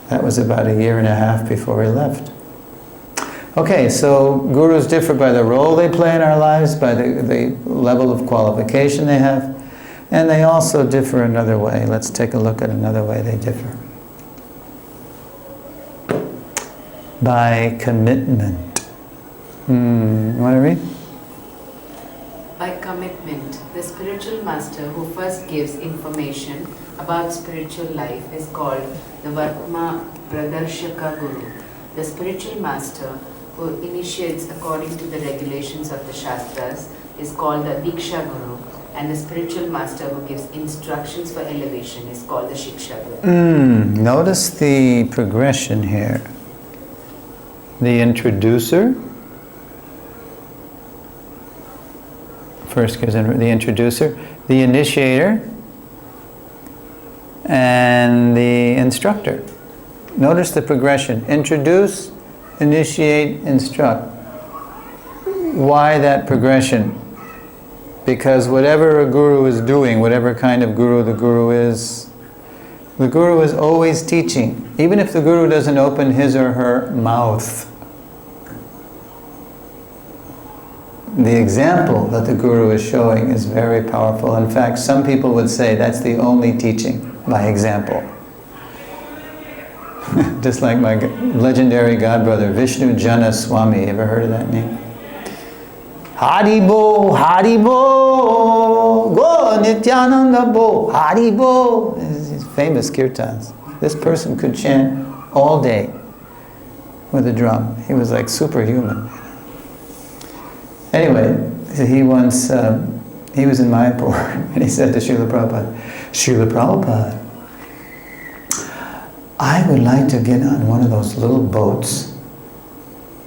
Speaker 1: That was about 1.5 years before he left. Okay, so gurus differ by the role they play in our lives, by the level of qualification they have, and they also differ another way. Let's take a look at another way they differ. By commitment. You want to read?
Speaker 2: By commitment, the spiritual master who first gives information about spiritual life is called the Vartma Pradarshaka Guru. The spiritual master who initiates according to the regulations of the Shastras is called the Diksha Guru, and the spiritual master who gives instructions for elevation is called the Shiksha Guru.
Speaker 1: Notice the progression here. The introducer, first gives the introducer, the initiator, and the instructor. Notice the progression. Introduce, initiate, instruct. Why that progression? Because whatever a guru is doing, whatever kind of guru the guru is always teaching. Even if the guru doesn't open his or her mouth. The example that the guru is showing is very powerful. In fact, some people would say that's the only teaching, by example. Just like my legendary godbrother, Vishnu Jana Swami. Ever heard of that name? Haribo, Haribo, Go Nityananda Bo, Haribo. These famous kirtans. This person could chant all day with a drum. He was like superhuman. Anyway, he once, he was in Mayapur, and he said to Srila Prabhupada, Srila Prabhupada, I would like to get on one of those little boats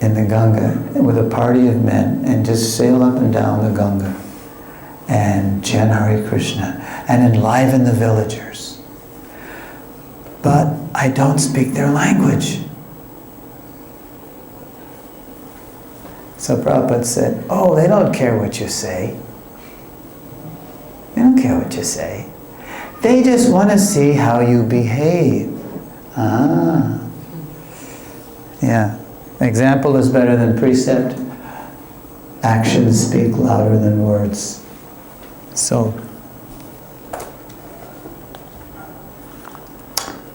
Speaker 1: in the Ganga with a party of men and just sail up and down the Ganga and chant Hare Krishna and enliven the villagers. But I don't speak their language. So Prabhupada said, oh, they don't care what you say. They don't care what you say. They just want to see how you behave. Ah. Yeah. Example is better than precept. Actions speak louder than words. So,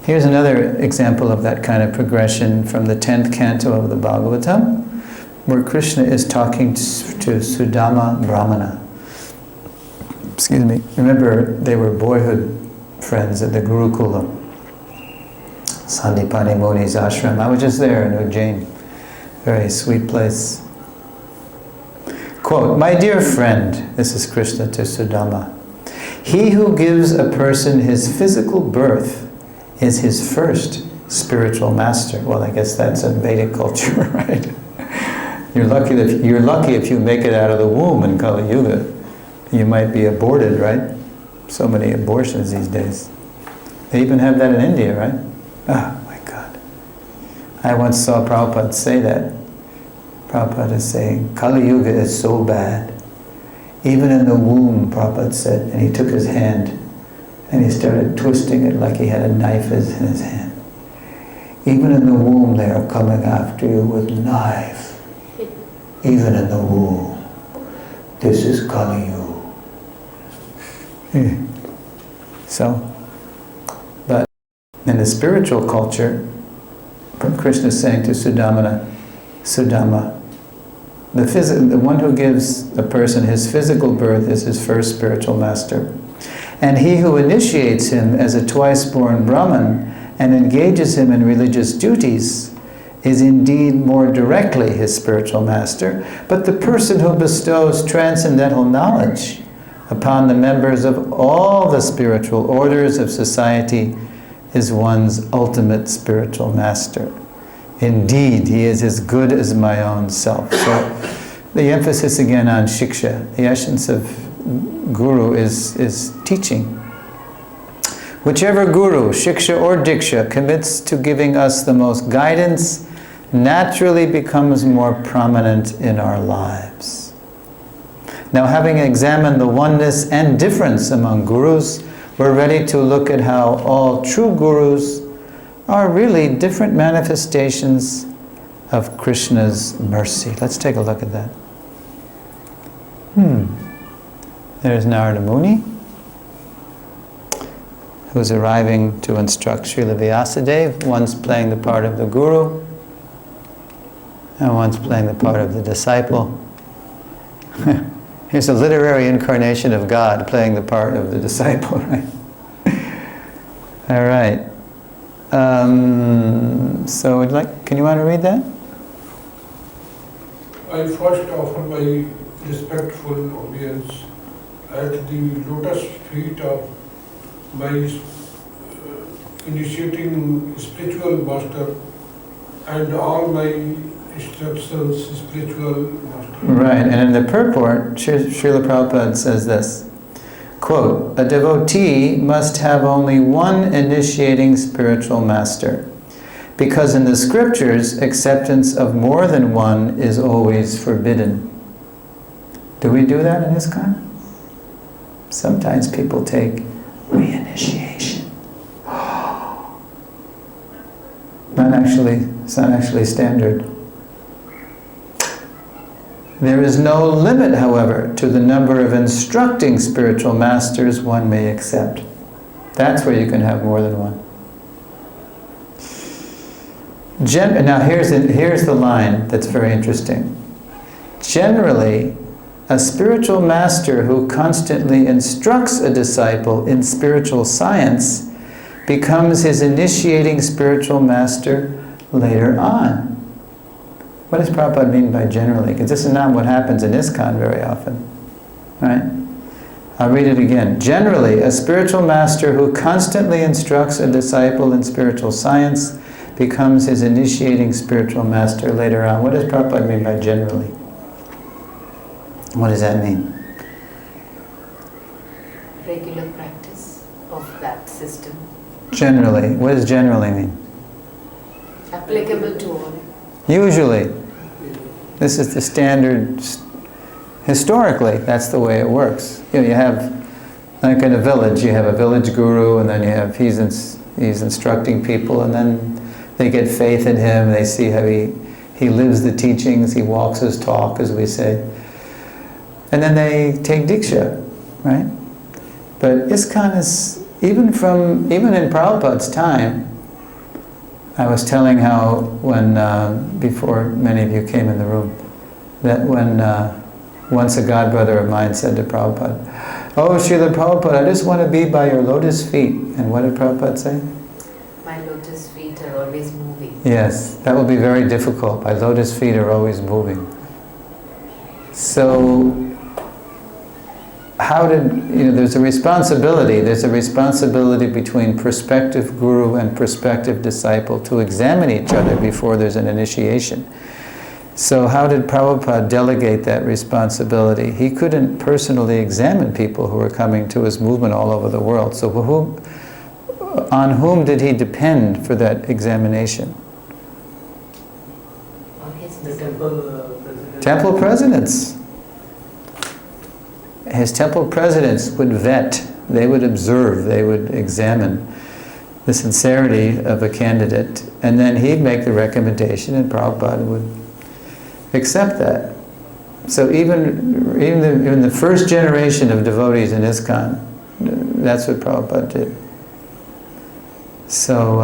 Speaker 1: here's another example of that kind of progression from the 10th canto of the Bhagavatam, where Krishna is talking to Sudama Brahmana. Excuse me. Remember, they were boyhood friends at the Gurukula, Sandipani Muni's ashram. I was just there in Ujjain. Very sweet place. Quote, my dear friend, this is Krishna to Sudama, he who gives a person his physical birth is his first spiritual master. Well, I guess that's in Vedic culture, right? You're lucky if you make it out of the womb in Kali Yuga. You might be aborted, right? So many abortions these days. They even have that in India, right? Oh my God. I once saw Prabhupada say that. Prabhupada is saying, Kali Yuga is so bad. Even in the womb, Prabhupada said, and he took his hand and he started twisting it like he had a knife in his hand. Even in the womb they are coming after you with knife. Even in the womb. This is Kali Yuga. So, but in the spiritual culture, Krishna is saying to Sudama, the one who gives a person his physical birth is his first spiritual master. And he who initiates him as a twice-born Brahman and engages him in religious duties is indeed more directly his spiritual master. But the person who bestows transcendental knowledge upon the members of all the spiritual orders of society is one's ultimate spiritual master. Indeed, he is as good as my own self. So the emphasis again on shiksha. The essence of guru is teaching. Whichever guru, shiksha or diksha, commits to giving us the most guidance naturally becomes more prominent in our lives. Now, having examined the oneness and difference among gurus, we're ready to look at how all true gurus are really different manifestations of Krishna's mercy. Let's take a look at that. There's Narada Muni, who's arriving to instruct Srila Vyasadeva. One's playing the part of the guru, and one's playing the part of the disciple. Here's a literary incarnation of God playing the part of the disciple, right? All right. So, can you want to read that?
Speaker 7: I first offer my respectful obedience at the lotus feet of my initiating spiritual master and all my instructions spiritual master.
Speaker 1: Right, and in the purport, Srila Prabhupada says this, quote, a devotee must have only one initiating spiritual master. Because in the scriptures, acceptance of more than one is always forbidden. Do we do that in ISKCON? Sometimes people take reinitiation. It's not actually standard. There is no limit, however, to the number of instructing spiritual masters one may accept. That's where you can have more than one. Now here's the line that's very interesting. Generally, a spiritual master who constantly instructs a disciple in spiritual science becomes his initiating spiritual master later on. What does Prabhupada mean by generally? Because this is not what happens in ISKCON very often. Right? I'll read it again. Generally, a spiritual master who constantly instructs a disciple in spiritual science becomes his initiating spiritual master later on. What does Prabhupada mean by generally? What does that mean?
Speaker 2: Regular practice of that system.
Speaker 1: Generally. What does generally mean?
Speaker 2: Applicable to all.
Speaker 1: Usually. This is the standard. Historically, that's the way it works. You have, like in a village, you have a village guru, and then you have, he's instructing people, and then they get faith in him, they see how he lives the teachings, he walks his talk, as we say. And then they take Diksha, right? But ISKCON is, even in Prabhupada's time, I was telling how when, before many of you came in the room, that when once a godbrother of mine said to Prabhupada, "Oh, Srila Prabhupada, I just want to be by your lotus feet." And what did Prabhupada say?
Speaker 2: My lotus feet are always moving.
Speaker 1: Yes, that will be very difficult. My lotus feet are always moving. So, there's a responsibility. There's a responsibility between prospective guru and prospective disciple to examine each other before there's an initiation. So how did Prabhupada delegate that responsibility? He couldn't personally examine people who were coming to his movement all over the world. So on whom did he depend for that examination?
Speaker 2: On his
Speaker 4: The temple president.
Speaker 1: Temple presidents. His temple presidents would vet, they would observe, they would examine the sincerity of a candidate, and then he'd make the recommendation and Prabhupada would accept that. So even the first generation of devotees in ISKCON, that's what Prabhupada did. So,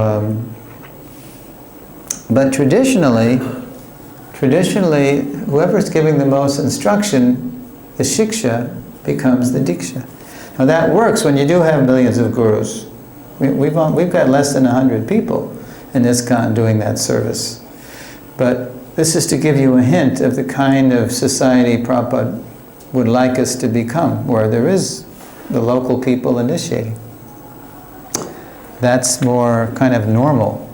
Speaker 1: but traditionally, whoever's giving the most instruction, the shiksha, becomes the diksha. Now that works when you do have millions of gurus. We've got less than 100 people in ISKCON doing that service. But this is to give you a hint of the kind of society Prabhupada would like us to become, where there is the local people initiating. That's more kind of normal,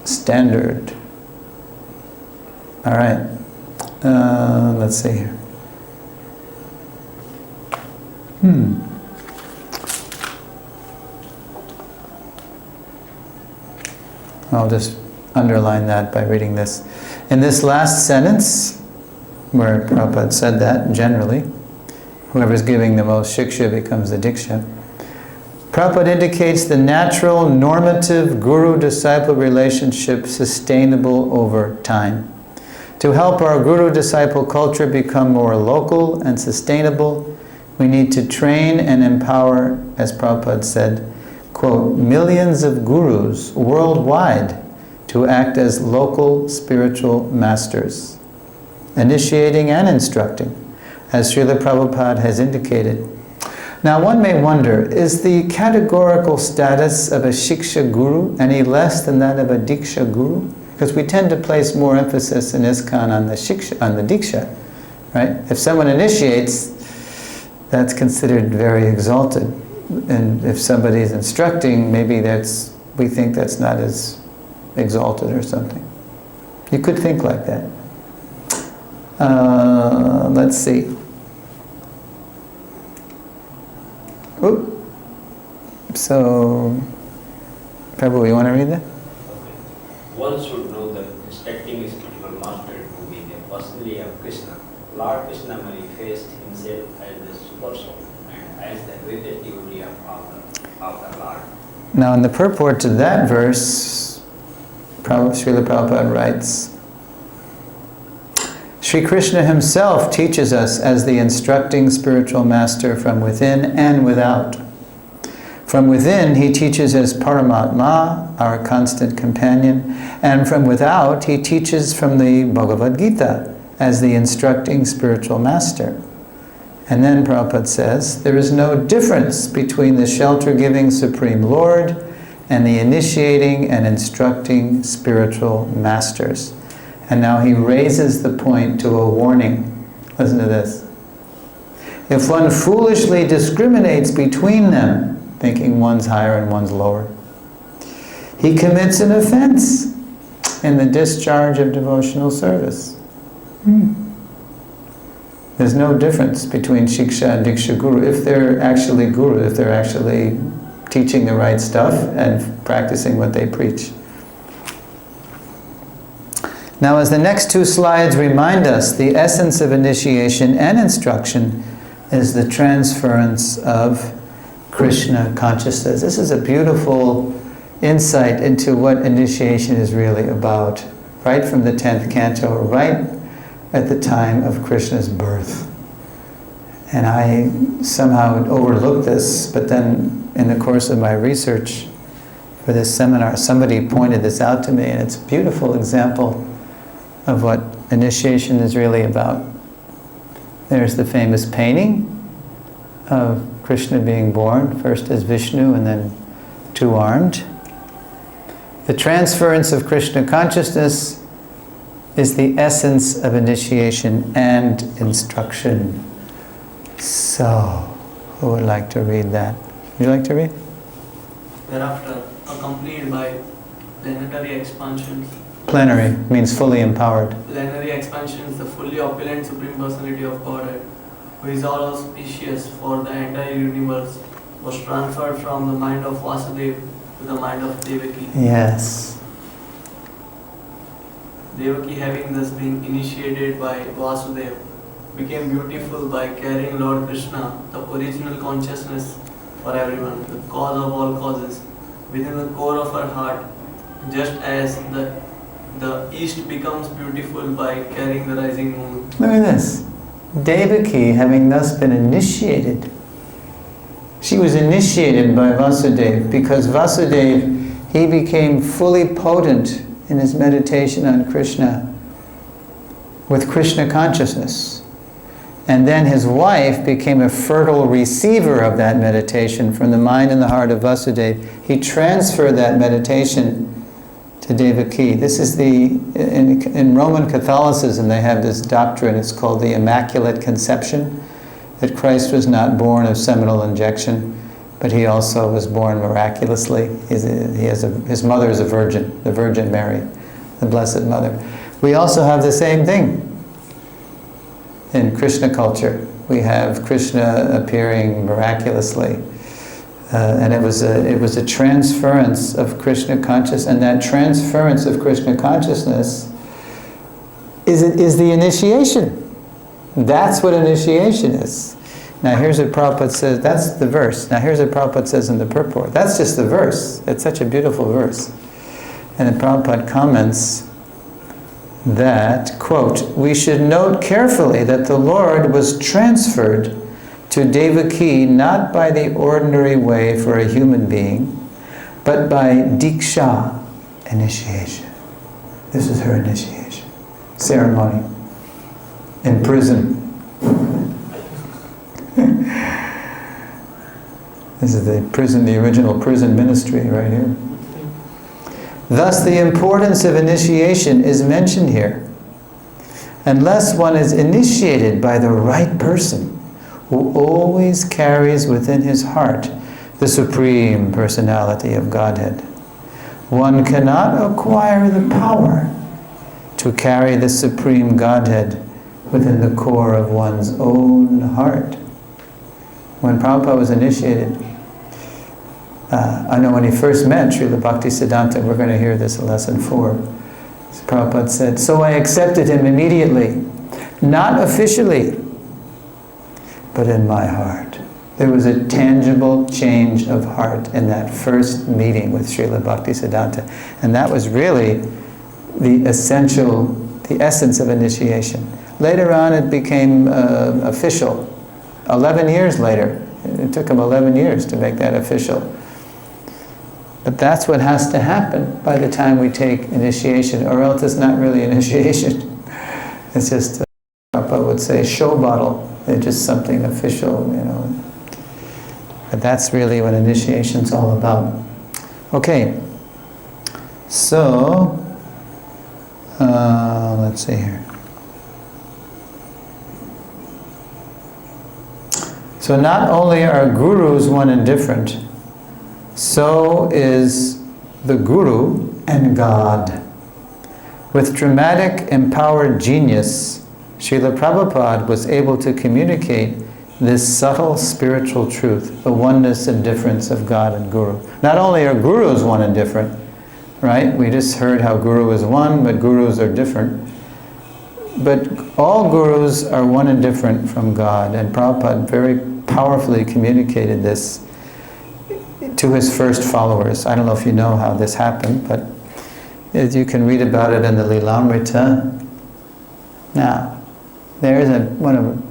Speaker 1: standard. All right, let's see here. I'll just underline that by reading this. In this last sentence, where Prabhupada said that generally, whoever's giving the most shiksha becomes the diksha, Prabhupada indicates the natural, normative guru-disciple relationship sustainable over time. To help our guru-disciple culture become more local and sustainable, we need to train and empower, as Prabhupada said, quote, millions of gurus worldwide to act as local spiritual masters, initiating and instructing, as Srila Prabhupada has indicated. Now one may wonder, is the categorical status of a shiksha guru any less than that of a diksha guru? Because we tend to place more emphasis in ISKCON on the diksha, right? If someone initiates, that's considered very exalted. And if somebody is instructing, maybe we think that's not as exalted or something. You could think like that. Let's see. So, Prabhu, you want to read that?
Speaker 8: one should know that instructing spiritual master to be the personality of Krishna. Lord Krishna manifests himself as the super soul and as the greatest devotee of the Lord.
Speaker 1: Now in the purport to that verse, Srila Prabhupada writes, Sri Krishna himself teaches us as the instructing spiritual master from within and without. From within, he teaches as Paramatma, our constant companion, and from without, he teaches from the Bhagavad Gita as the instructing spiritual master. And then Prabhupada says, there is no difference between the shelter-giving Supreme Lord and the initiating and instructing spiritual masters. And now he raises the point to a warning. Listen to this. If one foolishly discriminates between them, thinking one's higher and one's lower, he commits an offense in the discharge of devotional service. There's no difference between Shiksha and Diksha Guru. If they're actually Guru, if they're actually teaching the right stuff and practicing what they preach. Now, as the next two slides remind us, the essence of initiation and instruction is the transference of Krishna consciousness. This is a beautiful insight into what initiation is really about, right from the 10th canto, right at the time of Krishna's birth. And I somehow overlooked this, but then in the course of my research for this seminar, somebody pointed this out to me, and it's a beautiful example of what initiation is really about. There's the famous painting of Krishna being born, first as Vishnu and then two-armed. The transference of Krishna consciousness is the essence of initiation and instruction. So, who would like to read that? Would you like to read?
Speaker 4: Thereafter, accompanied by planetary expansions.
Speaker 1: Plenary means fully empowered.
Speaker 4: Plenary expansions, the fully opulent Supreme Personality of Godhead, who is all auspicious for the entire universe, was transferred from the mind of Vasudeva to the mind of Devaki.
Speaker 1: Yes.
Speaker 4: Devaki, having thus been initiated by Vasudeva, became beautiful by carrying Lord Krishna, the original consciousness for everyone, the cause of all causes, within the core of her heart, just as the east becomes beautiful by carrying the rising moon.
Speaker 1: Look at this. Devaki, having thus been initiated, she was initiated by Vasudeva because Vasudeva, he became fully potent in his meditation on Krishna with Krishna consciousness. And then his wife became a fertile receiver of that meditation from the mind and the heart of Vasudeva. He transferred that meditation to Devaki. This is in Roman Catholicism they have this doctrine, it's called the Immaculate Conception, that Christ was not born of seminal injection, but he also was born miraculously. His mother is a virgin, the Virgin Mary, the Blessed Mother. We also have the same thing in Krishna culture. We have Krishna appearing miraculously. And it was a transference of Krishna consciousness, and that transference of Krishna consciousness is the initiation. That's what initiation is. Now here's what Prabhupada says, that's the verse. Now here's what Prabhupada says in the purport. That's just the verse. It's such a beautiful verse. And then Prabhupada comments that, quote, we should note carefully that the Lord was transferred to Devaki not by the ordinary way for a human being, but by Diksha, initiation. This is her initiation. Ceremony. In prison. This is the prison, the original prison ministry right here. Thus the importance of initiation is mentioned here. Unless one is initiated by the right person, who always carries within his heart the Supreme Personality of Godhead, one cannot acquire the power to carry the Supreme Godhead within the core of one's own heart. When Prabhupada was initiated, I know when he first met Srila Bhaktisiddhanta, we're going to hear this in lesson 4. Prabhupada said, "So I accepted him immediately, not officially, but in my heart." There was a tangible change of heart in that first meeting with Srila Bhaktisiddhanta. And that was really the essence of initiation. Later on it became official. 11 years later. It took him 11 years to make that official. But that's what has to happen by the time we take initiation, or else it's not really initiation. It's just, Prabhupada would say, show bottle. It's just something official, you know. But that's really what initiation's all about. Okay, so, let's see here. So not only are gurus one and different, so is the guru and God. With dramatic, empowered genius, Srila Prabhupada was able to communicate this subtle spiritual truth, the oneness and difference of God and Guru. Not only are gurus one and different, right? We just heard how Guru is one, but gurus are different. But all gurus are one and different from God, and Prabhupada very powerfully communicated this to his first followers. I don't know if you know how this happened, but you can read about it in the Lilamrita. Now, there's one of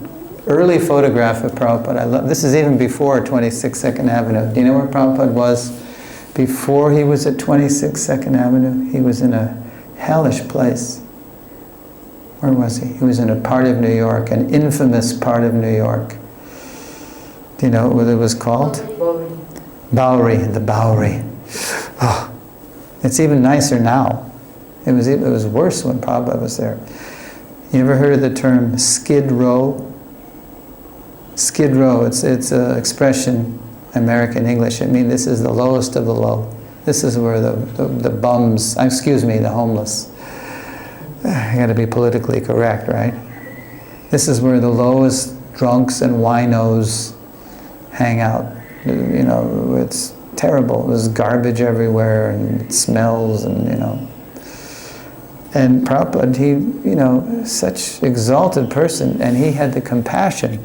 Speaker 1: early photograph of Prabhupada. I love, this is even before 26 2nd Avenue. Do you know where Prabhupada was before he was at 26 2nd Avenue? He was in a hellish place. Where was he? He was in a part of New York, an infamous part of New York. Do you know what it was called? Bowery, the Bowery. Oh, it's even nicer now. It was worse when Prabhupada was there. You ever heard of the term Skid Row? Skid Row, it's an expression, American English. It means this is the lowest of the low. This is where the bums, the homeless. I got to be politically correct, right? This is where the lowest drunks and winos hang out. You know, it's terrible. There's garbage everywhere, and it smells, and you know. And Prabhupada, he, such exalted person, and he had the compassion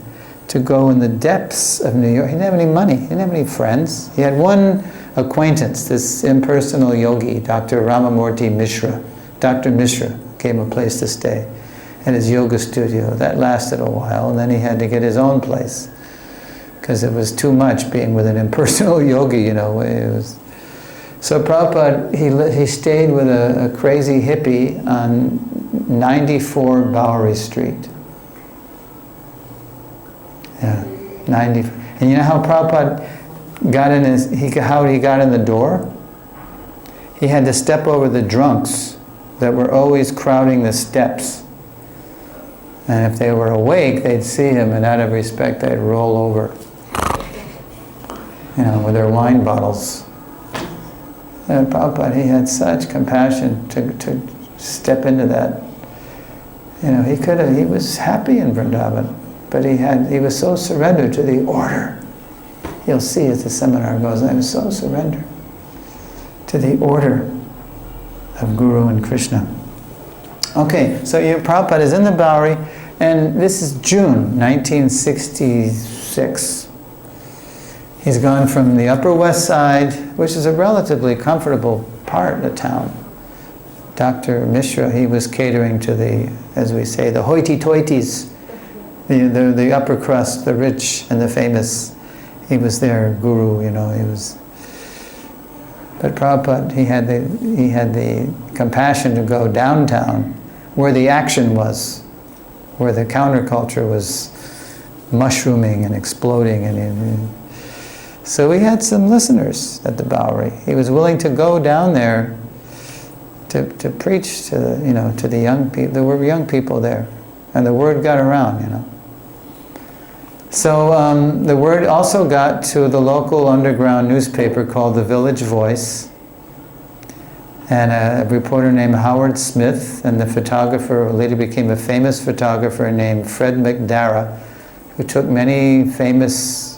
Speaker 1: to go in the depths of New York. He didn't have any money. He didn't have any friends. He had one acquaintance, this impersonal yogi, Dr. Ramamurti Mishra. Dr. Mishra gave him a place to stay at his yoga studio. That lasted a while, and then he had to get his own place because it was too much being with an impersonal yogi, So Prabhupada, he stayed with a crazy hippie on 94 Bowery Street. Yeah, 90. And you know how Prabhupada got in how he got in the door? He had to step over the drunks that were always crowding the steps. And if they were awake, they'd see him, and out of respect, they'd roll over, with their wine bottles. And Prabhupada, he had such compassion to step into that. He was happy in Vrindavan, but he was so surrendered to the order. You'll see as the seminar goes, I was so surrendered to the order of Guru and Krishna. Okay, so Prabhupada is in the Bowery, and this is June 1966. He's gone from the Upper West Side, which is a relatively comfortable part of the town. Dr. Mishra, he was catering to the, as we say, the hoity-toities, the upper crust, the rich and the famous. He was their guru, he was. But Prabhupada, he had the compassion to go downtown, where the action was, where the counterculture was mushrooming and exploding, so we had some listeners at the Bowery. He was willing to go down there to preach to the young people. There were young people there, and the word got around. So the word also got to the local underground newspaper called the Village Voice, and a reporter named Howard Smith, and the photographer who later became a famous photographer named Fred McDarrah, who took many famous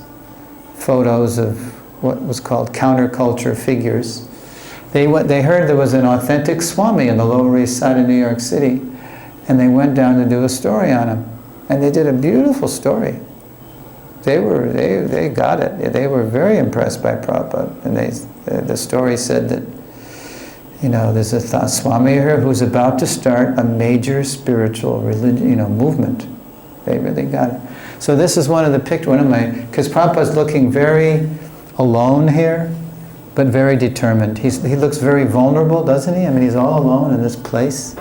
Speaker 1: photos of what was called counterculture figures. They heard there was an authentic Swami in the Lower East Side of New York City, and they went down to do a story on him. And they did a beautiful story. They got it. They were very impressed by Prabhupada. And the story said that, you know, there's a Swami here who's about to start a major spiritual movement. They really got it. So this is one of the because Prabhupada's looking very alone here, but very determined. He looks very vulnerable, doesn't he? I mean, he's all alone in this place.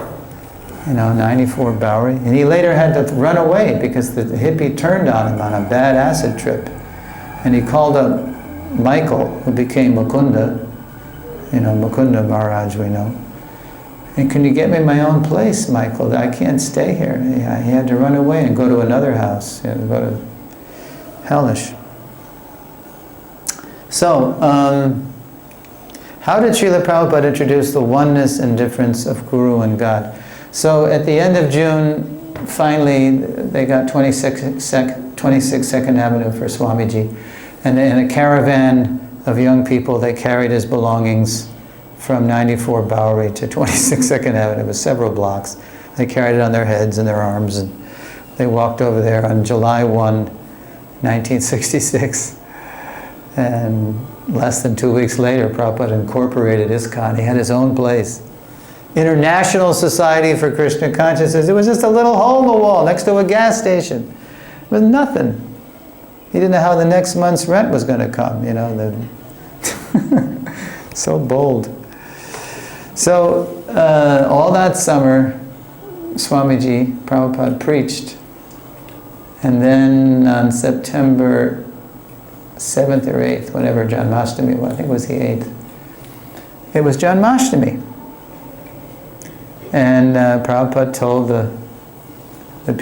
Speaker 1: You know, 94 Bowery. And he later had to run away because the hippie turned on him on a bad acid trip. And he called up Michael, who became Mukunda. You know, Mukunda Maharaj, we know. And can you get me my own place, Michael? I can't stay here. He had to run away and go to another house. He had to go to hellish. So, how did Srila Prabhupada introduce the oneness and difference of Guru and God? So at the end of June, finally, they got 26 Second Avenue for Swamiji. And in a caravan of young people, they carried his belongings from 94 Bowery to 26 Second Avenue. It was several blocks. They carried it on their heads and their arms, and they walked over there on July 1, 1966. And less than 2 weeks later, Prabhupada incorporated ISKCON. He had his own place. International Society for Krishna Consciousness. It was just a little hole in the wall next to a gas station. It was nothing. He didn't know how the next month's rent was going to come, you know. So bold. So all that summer, Swamiji, Prabhupada preached. And then on September 7th or 8th, whenever Janmashtami was, I think it was the 8th, it was Janmashtami. And Prabhupada told the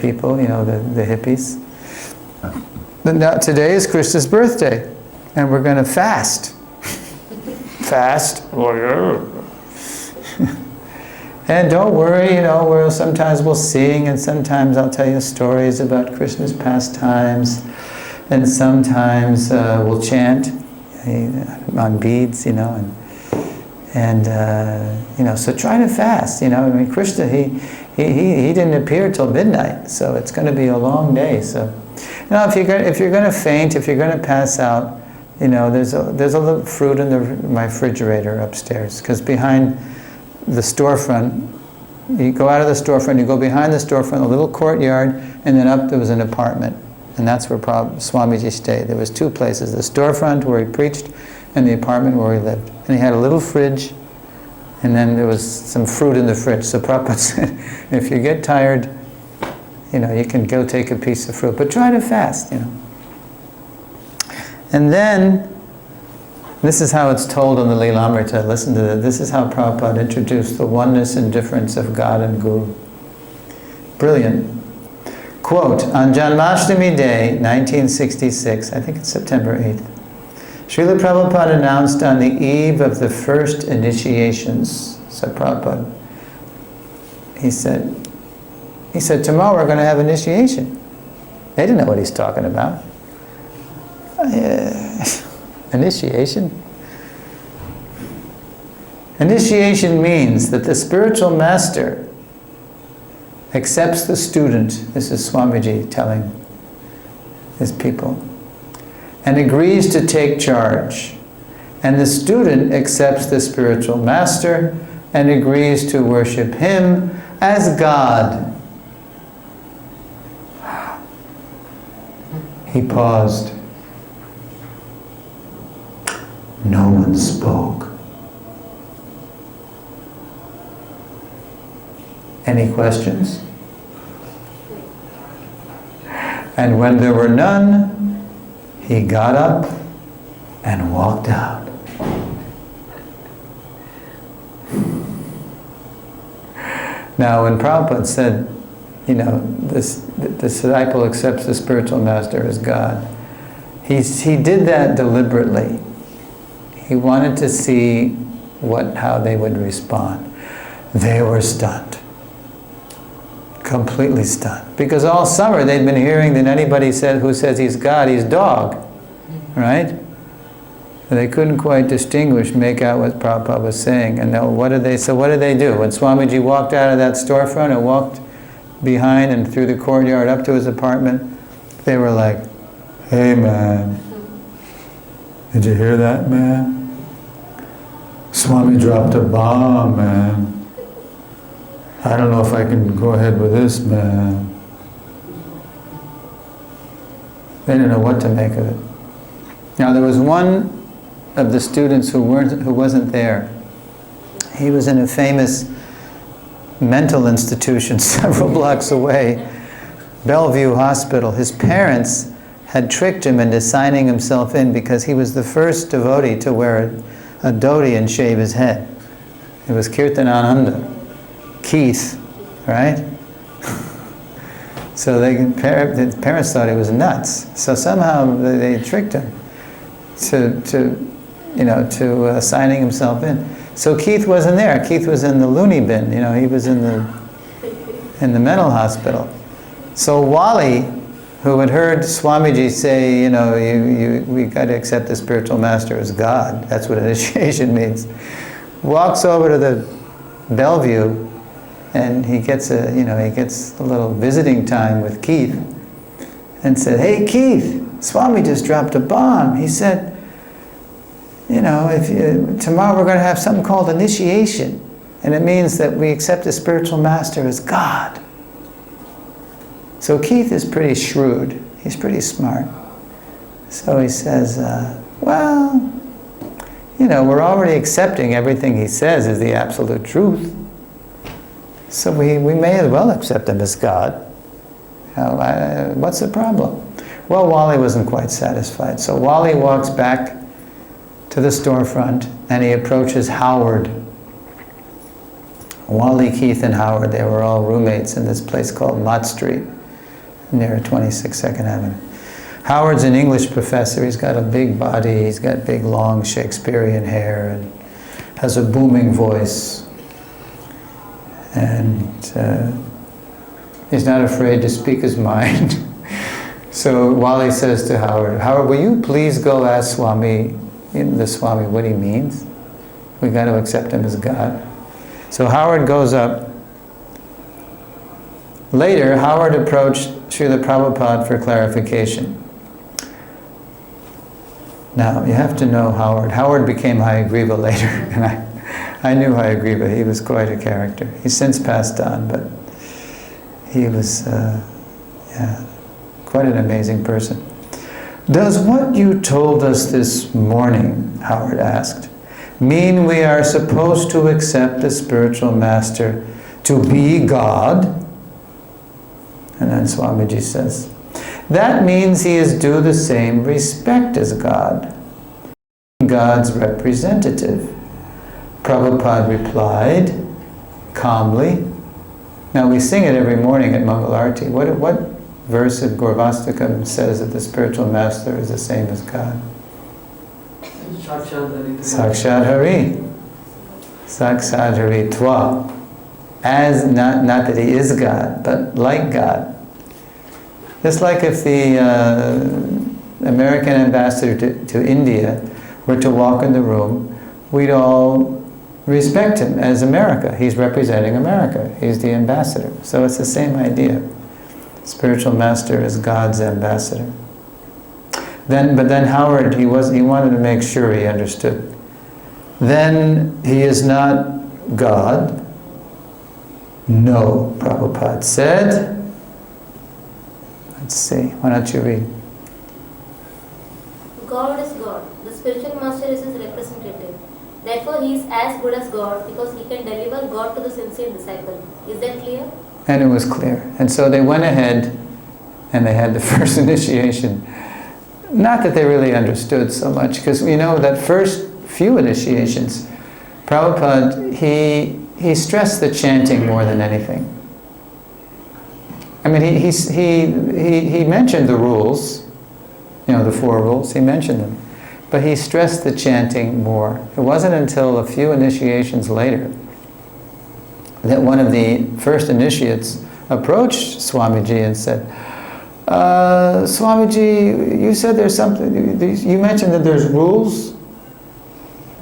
Speaker 1: people, you know, the hippies, that now, today is Krishna's birthday, and we're going to fast. Fast? And don't worry, you know, sometimes we'll sing, and sometimes I'll tell you stories about Krishna's pastimes, and sometimes we'll chant on beads, you know, and you know, so try to fast. You know, I mean, Krishna, he didn't appear till midnight, so it's going to be a long day. So, you know, if you're going to faint, if you're going to pass out, you know, there's a little fruit in my refrigerator upstairs, because behind the storefront, you go out of the storefront, you go behind the storefront, a little courtyard, and then up there was an apartment, and that's where Swamiji stayed. There was two places: the storefront where he preached, and the apartment where he lived. And he had a little fridge, and then there was some fruit in the fridge. So Prabhupada said, if you get tired, you know, you can go take a piece of fruit, but try to fast, you know. And then, this is how it's told on the Lilamrita. Listen to this. This is how Prabhupada introduced the oneness and difference of God and Guru. Brilliant. Quote, on Janmashtami Day, 1966, I think it's September 8th, Srila Prabhupada announced on the eve of the first initiations, said Prabhupada, he said, tomorrow we're going to have initiation. They didn't know what he's talking about. Initiation? Initiation means that the spiritual master accepts the student, this is Swamiji telling his people, and agrees to take charge. And the student accepts the spiritual master and agrees to worship him as God. He paused. No one spoke. Any questions? And when there were none, he got up and walked out. Now, when Prabhupada said, you know, the disciple accepts the spiritual master as God, he did that deliberately. He wanted to see how they would respond. They were stunned. Completely stunned. Because all summer they'd been hearing that anybody who says he's God, he's dog. Right? They couldn't quite make out what Prabhupada was saying. And what did they do? When Swamiji walked out of that storefront and walked behind and through the courtyard up to his apartment, they were like, "Hey man, did you hear that, man? Swami dropped a bomb, man. I don't know if I can go ahead with this, man." They didn't know what to make of it. Now there was one of the students who wasn't there. He was in a famous mental institution several blocks away, Bellevue Hospital. His parents had tricked him into signing himself in because he was the first devotee to wear a dhoti and shave his head. It was Kirtanananda, Keith, right? So the parents thought he was nuts. So somehow they tricked him to signing himself in. So Keith wasn't there. Keith was in the loony bin. He was in the mental hospital. So Wali, who had heard Swamiji say, we got to accept the spiritual master as God. That's what initiation means. Walks over to the Bellevue, and he gets a little visiting time with Keith, and said, "Hey Keith, Swami just dropped a bomb. He said, tomorrow we're going to have something called initiation, and it means that we accept the spiritual master as God." So Keith is pretty shrewd. He's pretty smart. So he says, we're already accepting everything he says is the absolute truth. So we may as well accept him as God. What's the problem? Well, Wali wasn't quite satisfied. So Wali walks back to the storefront and he approaches Howard. Wali, Keith, and Howard, they were all roommates in this place called Mott Street, near 26 2nd Avenue. Howard's an English professor. He's got a big body, he's got big, long Shakespearean hair, and has a booming voice. And he's not afraid to speak his mind. So Wali says to Howard, "Howard, will you please go ask the Swami what he means? We got to accept him as God." So Howard goes up. Later, Howard approached Srila Prabhupada for clarification. Now, you have to know Howard. Howard became Hayagriva later, and I knew Hayagriva. He was quite a character. He's since passed on, but he was, quite an amazing person. "Does what you told us this morning," Howard asked, "mean we are supposed to accept the spiritual master to be God?" And then Swamiji says, "That means he is due the same respect as God, God's representative." Prabhupada replied calmly. Now we sing it every morning at Mangalarti. What verse of Gaurvastakam says that the spiritual master is the same as God? Sakshat Hari. Sakshat Hari Tva. As, not that he is God, but like God. Just like if the American ambassador to India were to walk in the room, we'd all respect him as America. He's representing America. He's the ambassador. So it's the same idea. Spiritual master is God's ambassador. But then Howard, he wanted to make sure he understood. Then he is not God. No, Prabhupada said. Let's see, why don't you read?
Speaker 9: God is God. The spiritual master is his representative. Therefore, he is as good as God because he can deliver God to the sincere disciple. Is that clear?
Speaker 1: And it was clear. And so they went ahead and they had the first initiation. Not that they really understood so much, because that first few initiations, Prabhupada, he stressed the chanting more than anything. I mean, he mentioned the rules, the 4 rules, he mentioned them. But he stressed the chanting more. It wasn't until a few initiations later that one of the first initiates approached Swamiji and said, Swamiji, you said there's something, you mentioned that there's rules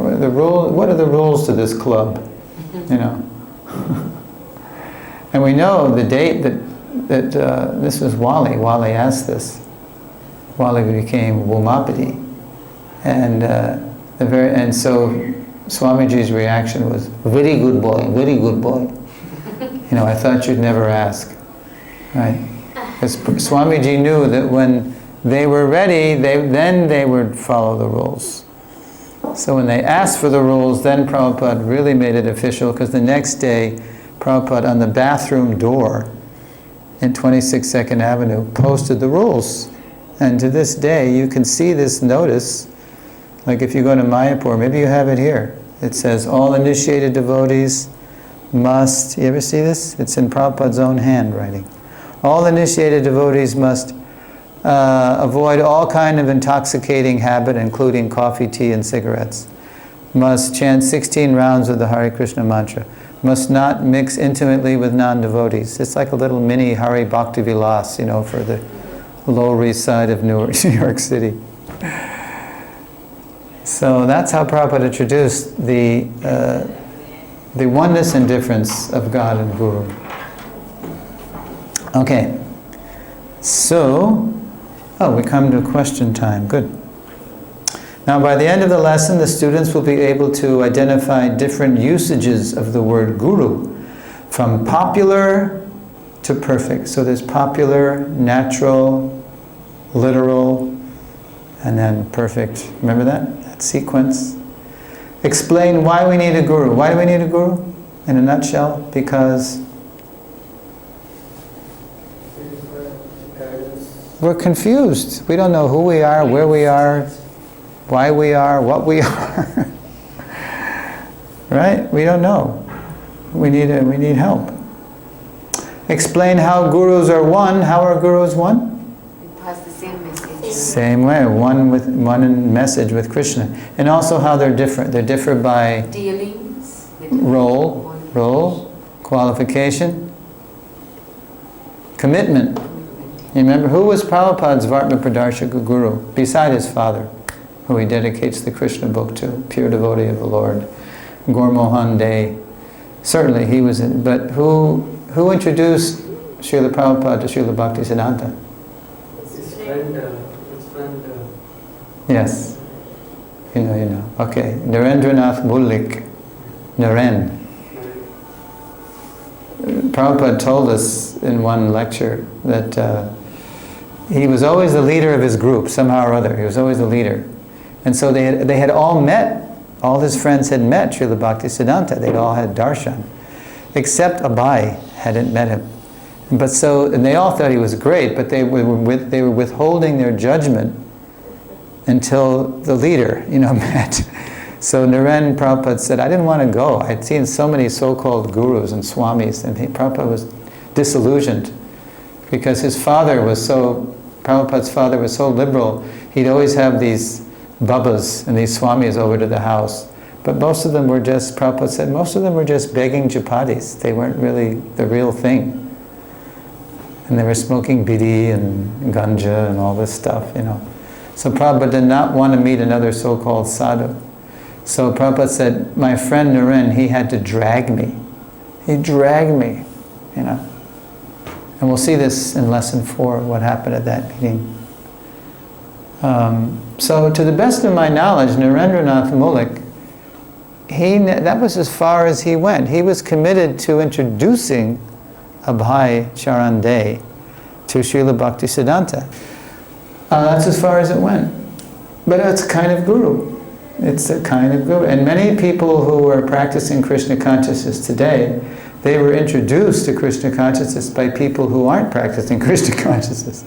Speaker 1: What are the rules to this club? You know. And we know the date that this was Wali. Wali asked this. Wali became Womapati, and so Swamiji's reaction was, "Very good boy, very good boy." You know, I thought you'd never ask, right? Because Swamiji knew that when they were ready, then they would follow the rules. So when they asked for the rules, then Prabhupada really made it official, because the next day, Prabhupada on the bathroom door in 26 Second Avenue posted the rules. And to this day, you can see this notice, like if you go to Mayapur, maybe you have it here. It says, all initiated devotees must, you ever see this? It's in Prabhupada's own handwriting. All initiated devotees must avoid all kind of intoxicating habit, including coffee, tea, and cigarettes. Must chant 16 rounds of the Hare Krishna mantra. Must not mix intimately with non-devotees. It's like a little mini Hare Bhakti Vilas, you know, for the Lower East Side of New York City. So that's how Prabhupada introduced the oneness and difference of God and Guru. Okay, so, we come to question time. Good. Now, by the end of the lesson, the students will be able to identify different usages of the word Guru, from popular to perfect. So there's popular, natural, literal, and then perfect. Remember that sequence? Explain why we need a Guru. Why do we need a Guru? In a nutshell, because we're confused. We don't know who we are, where we are, why we are, what we are. Right? We don't know. We need help. Explain how gurus are one. How are gurus one?
Speaker 2: It has the same message.
Speaker 1: Same way, one message with Krishna. And also how they're different. They differ by
Speaker 2: Dealings with
Speaker 1: role, qualification, commitment. You remember, who was Prabhupada's Vartma Pradarshaka Guru, beside his father, who he dedicates the Krishna book to, pure devotee of the Lord, Gormohan Dey. Certainly he was, but who introduced Srila Prabhupada to Srila Bhaktisiddhanta?
Speaker 4: His friend.
Speaker 1: Yes. You know. Okay. Narendranath Mullik. Naren. Prabhupada told us in one lecture that he was always the leader of his group, somehow or other. He was always the leader. And so they had all met, all his friends had met Srila Bhaktisiddhanta. They'd all had darshan. Except Abai hadn't met him. And they all thought he was great, but they were withholding their judgment until the leader, met. So Naren Prabhupada said, I didn't want to go. I'd seen so many so-called gurus and swamis, and Prabhupada was disillusioned because Prabhupada's father was so liberal, he'd always have these babas and these swamis over to the house. But most of them were just, Prabhupada said, most of them were just begging chapatis. They weren't really the real thing. And they were smoking bidi and ganja and all this stuff, So Prabhupada did not want to meet another so-called sadhu. So Prabhupada said, my friend Naren, he had to drag me. He dragged me, And we'll see this in lesson 4, what happened at that meeting. So to the best of my knowledge, Narendranath Mullik, that was as far as he went. He was committed to introducing Abhay Charan Dey to Srila Bhaktisiddhanta. That's as far as it went. But it's a kind of guru. It's a kind of guru. And many people who are practicing Krishna consciousness today, they were introduced to Krishna consciousness by people who aren't practicing Krishna consciousness.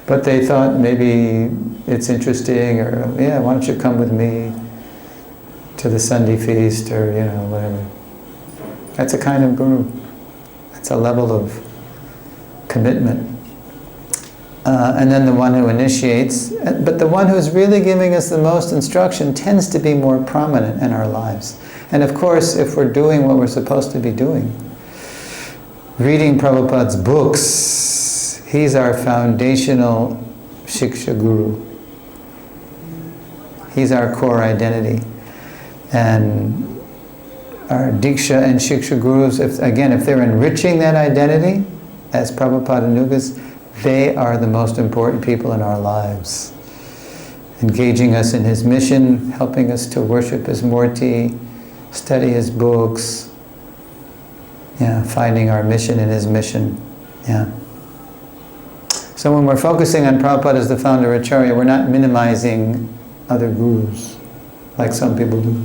Speaker 1: But they thought maybe it's interesting, or why don't you come with me to the Sunday feast, or whatever. That's a kind of guru. That's a level of commitment. And then the one who initiates, but the one who's really giving us the most instruction tends to be more prominent in our lives. And of course, if we're doing what we're supposed to be doing, reading Prabhupada's books, he's our foundational Shiksha Guru. He's our core identity. And our Diksha and Shiksha Gurus, if they're enriching that identity, as Prabhupada Nugas, they are the most important people in our lives. Engaging us in his mission, helping us to worship his Murti, study his books, finding our mission in his mission. So when we're focusing on Prabhupada as the founder Acharya, we're not minimizing other gurus, like some people do.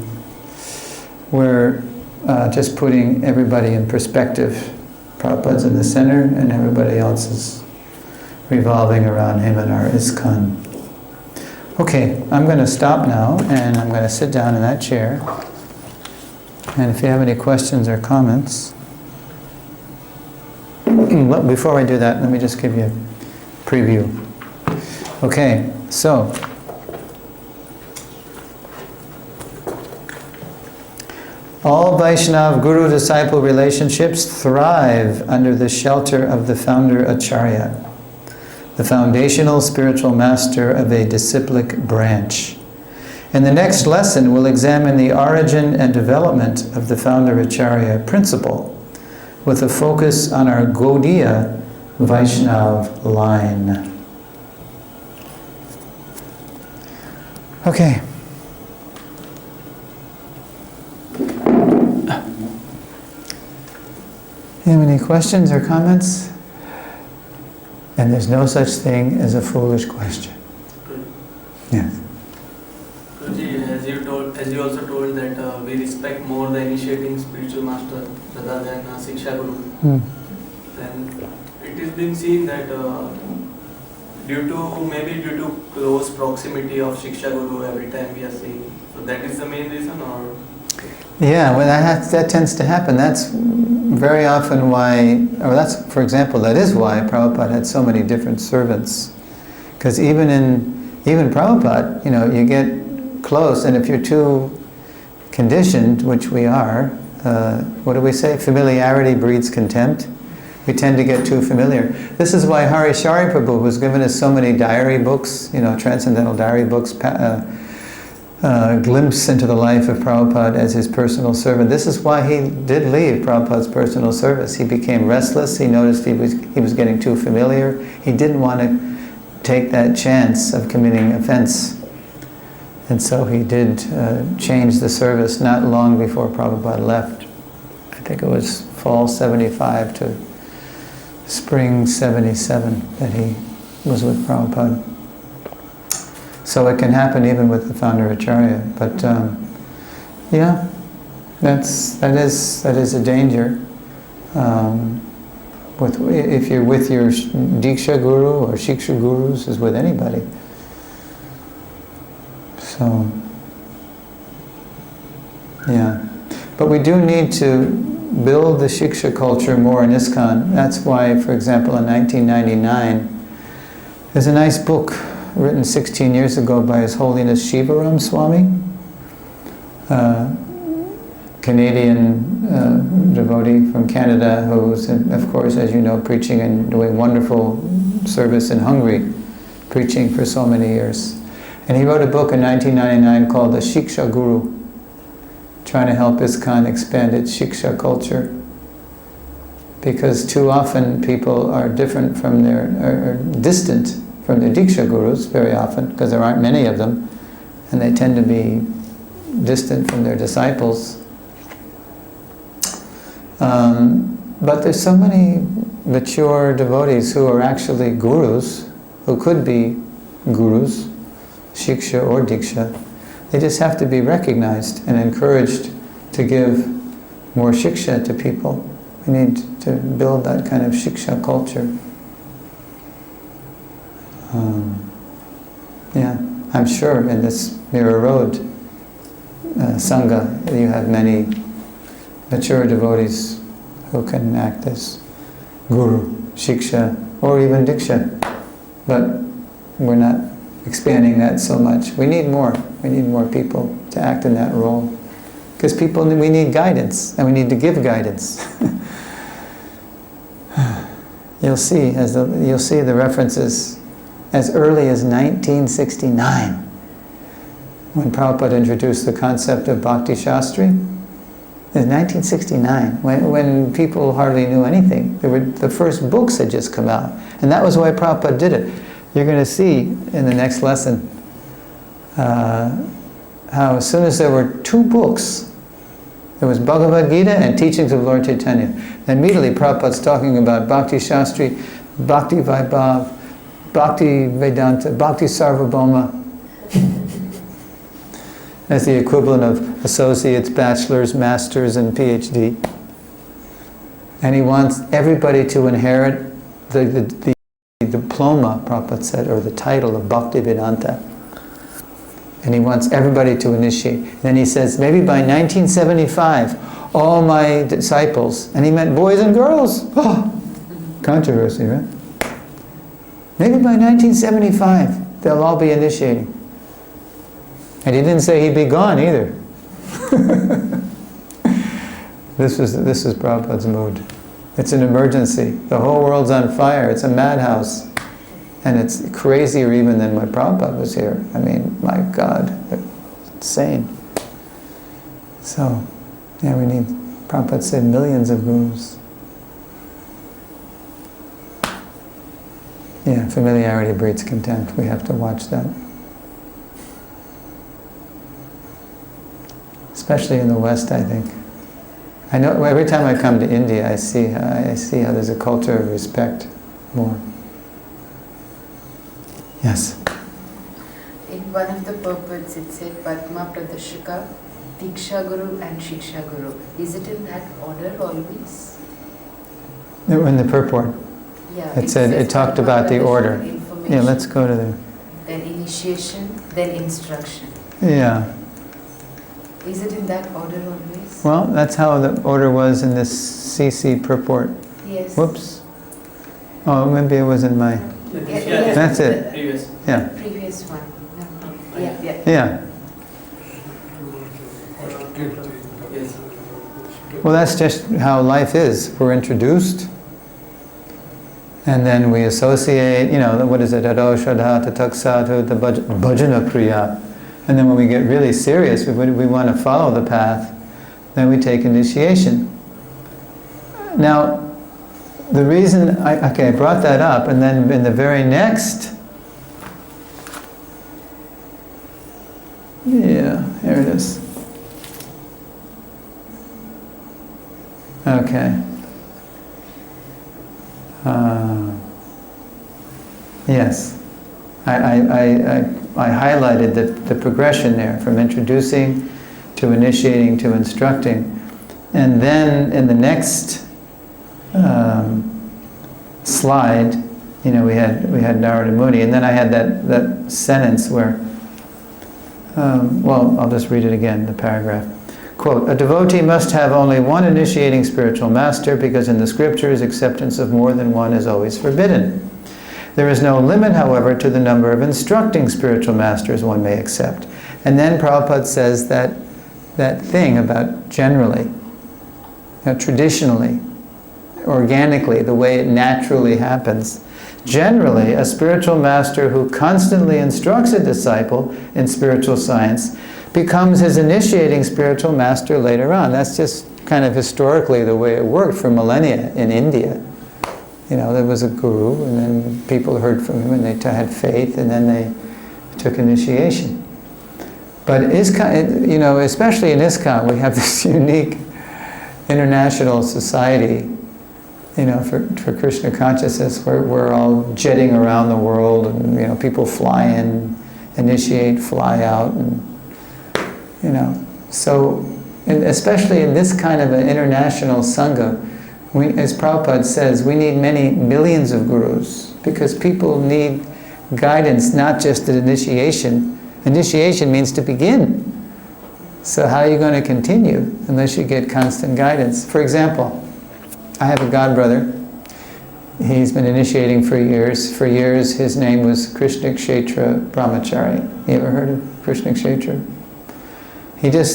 Speaker 1: We're just putting everybody in perspective. Prabhupada's in the center and everybody else is revolving around him in our ISKCON. Okay, I'm going to stop now and I'm going to sit down in that chair. And if you have any questions or comments... Before I do that, let me just give you a preview. Okay, so... all Vaishnav Guru-disciple relationships thrive under the shelter of the founder Acharya, the foundational spiritual master of a disciplic branch. In the next lesson, we'll examine the origin and development of the founder Acharya principle, with a focus on our Gaudiya Vaishnav line. Okay. You have any questions or comments? And there's no such thing as a foolish question. Yes.
Speaker 4: As you also told that we respect more the initiating spiritual master rather than Siksha Guru. Then it is been seen that due to close proximity of Siksha Guru every time we are seeing. So that is the main reason, or?
Speaker 1: Yeah, well that tends to happen. That's very often why, for example, that is why Prabhupada had so many different servants. Because even Prabhupada, you get close, and if you're too conditioned, which we are, what do we say? Familiarity breeds contempt. We tend to get too familiar. This is why Srila Prabhu, who's given us so many diary books, transcendental diary books, glimpse into the life of Prabhupada as his personal servant. This is why he did leave Prabhupada's personal service. He became restless. He noticed he was getting too familiar. He didn't want to take that chance of committing offense. And so he did change the service not long before Prabhupada left. I think it was fall 75 to spring 77 that he was with Prabhupada. So it can happen even with the founder Acharya. But that is a danger. If you're with your Diksha Guru or Shiksha Gurus, is with anybody. So, but we do need to build the Shiksha culture more in ISKCON. That's why, for example, in 1999, there's a nice book written 16 years ago by His Holiness Shivaram Swami, Canadian devotee from Canada, who's, of course, as you know, preaching and doing wonderful service in Hungary, preaching for so many years. And he wrote a book in 1999 called The Shiksha Guru, trying to help ISKCON expand its Shiksha culture. Because too often people are distant from their Diksha Gurus, very often, because there aren't many of them, and they tend to be distant from their disciples. But there's so many mature devotees who are actually gurus, who could be gurus, Shiksha or Diksha. They just have to be recognized and encouraged to give more Shiksha to people. We need to build that kind of Shiksha culture. I'm sure in this Mirror Road Sangha you have many mature devotees who can act as Guru, Shiksha, or even Diksha. But we're not expanding that so much. We need more. We need more people to act in that role. Because we need guidance, and we need to give guidance. You'll see the references as early as 1969, when Prabhupada introduced the concept of Bhakti Shastri. In 1969, when people hardly knew anything. The first books had just come out. And that was why Prabhupada did it. You're going to see in the next lesson how as soon as there were 2 books, there was Bhagavad Gita and Teachings of Lord Chaitanya. And immediately Prabhupada's talking about Bhakti Shastri, Bhakti Vaibhav, Bhakti Vedanta, Bhakti Sarvabhauma, as the equivalent of associates, bachelors, masters, and PhD. And he wants everybody to inherit the diploma, Prabhupada said, or the title of Bhakti Vedanta. And he wants everybody to initiate. Then he says, maybe by 1975, all my disciples, and he meant boys and girls. Oh, controversy, right? Maybe by 1975, they'll all be initiating. And he didn't say he'd be gone either. This was Prabhupada's mood. It's an emergency. The whole world's on fire. It's a madhouse. And it's crazier even than when Prabhupada was here. I mean, my God, it's insane. So, yeah, we need, Prabhupada said, millions of gurus. Yeah, familiarity breeds contempt. We have to watch that. Especially in the West, I think. I know every time I come to India, I see how there's a culture of respect more. Yes.
Speaker 2: In one of the purports, it said Padma Pradarshaka, Diksha Guru, and Shiksha Guru. Is it in that order always?
Speaker 1: In the purport.
Speaker 2: Yeah.
Speaker 1: It talked about the order. Yeah, let's go to there.
Speaker 2: Then initiation, then instruction.
Speaker 1: Yeah.
Speaker 2: Is it in that order always?
Speaker 1: Well, that's how the order was in this CC purport.
Speaker 2: Yes.
Speaker 1: Whoops. Oh, maybe it was in my...
Speaker 2: Yeah.
Speaker 1: That's it.
Speaker 4: Previous.
Speaker 1: Yeah.
Speaker 2: Previous one. No. Yeah.
Speaker 1: Yeah.
Speaker 4: Yes.
Speaker 1: Well, that's just how life is. We're introduced, and then we associate, what is it? Ado Shraddha Tatak the Bhajana Kriya. And then when we get really serious, we want to follow the path, then we take initiation. Now, the reason, I brought that up, and then in the very next, here it is. Okay. Yes. I highlighted the progression there, from introducing to initiating to instructing. And then in the next slide, we had Narada Muni, and then I had that sentence where, I'll just read it again, the paragraph. Quote, a devotee must have only one initiating spiritual master, because in the scriptures acceptance of more than one is always forbidden. There is no limit, however, to the number of instructing spiritual masters one may accept. And then Prabhupada says that thing about generally, traditionally, organically, the way it naturally happens. Generally, a spiritual master who constantly instructs a disciple in spiritual science becomes his initiating spiritual master later on. That's just kind of historically the way it worked for millennia in India. There was a guru, and then people heard from him, and they had faith, and then they took initiation. But ISKCON, especially in ISKCON, we have this unique international society, for Krishna consciousness, where we're all jetting around the world, and people fly in, initiate, fly out, and so, and especially in this kind of an international sangha, as Prabhupada says, we need many millions of gurus, because people need guidance, not just at initiation. Initiation means to begin. So how are you going to continue unless you get constant guidance? For example, I have a godbrother. He's been initiating for years. For years, his name was Krishna Kshetra Brahmachari. You ever heard of Krishna Kshetra?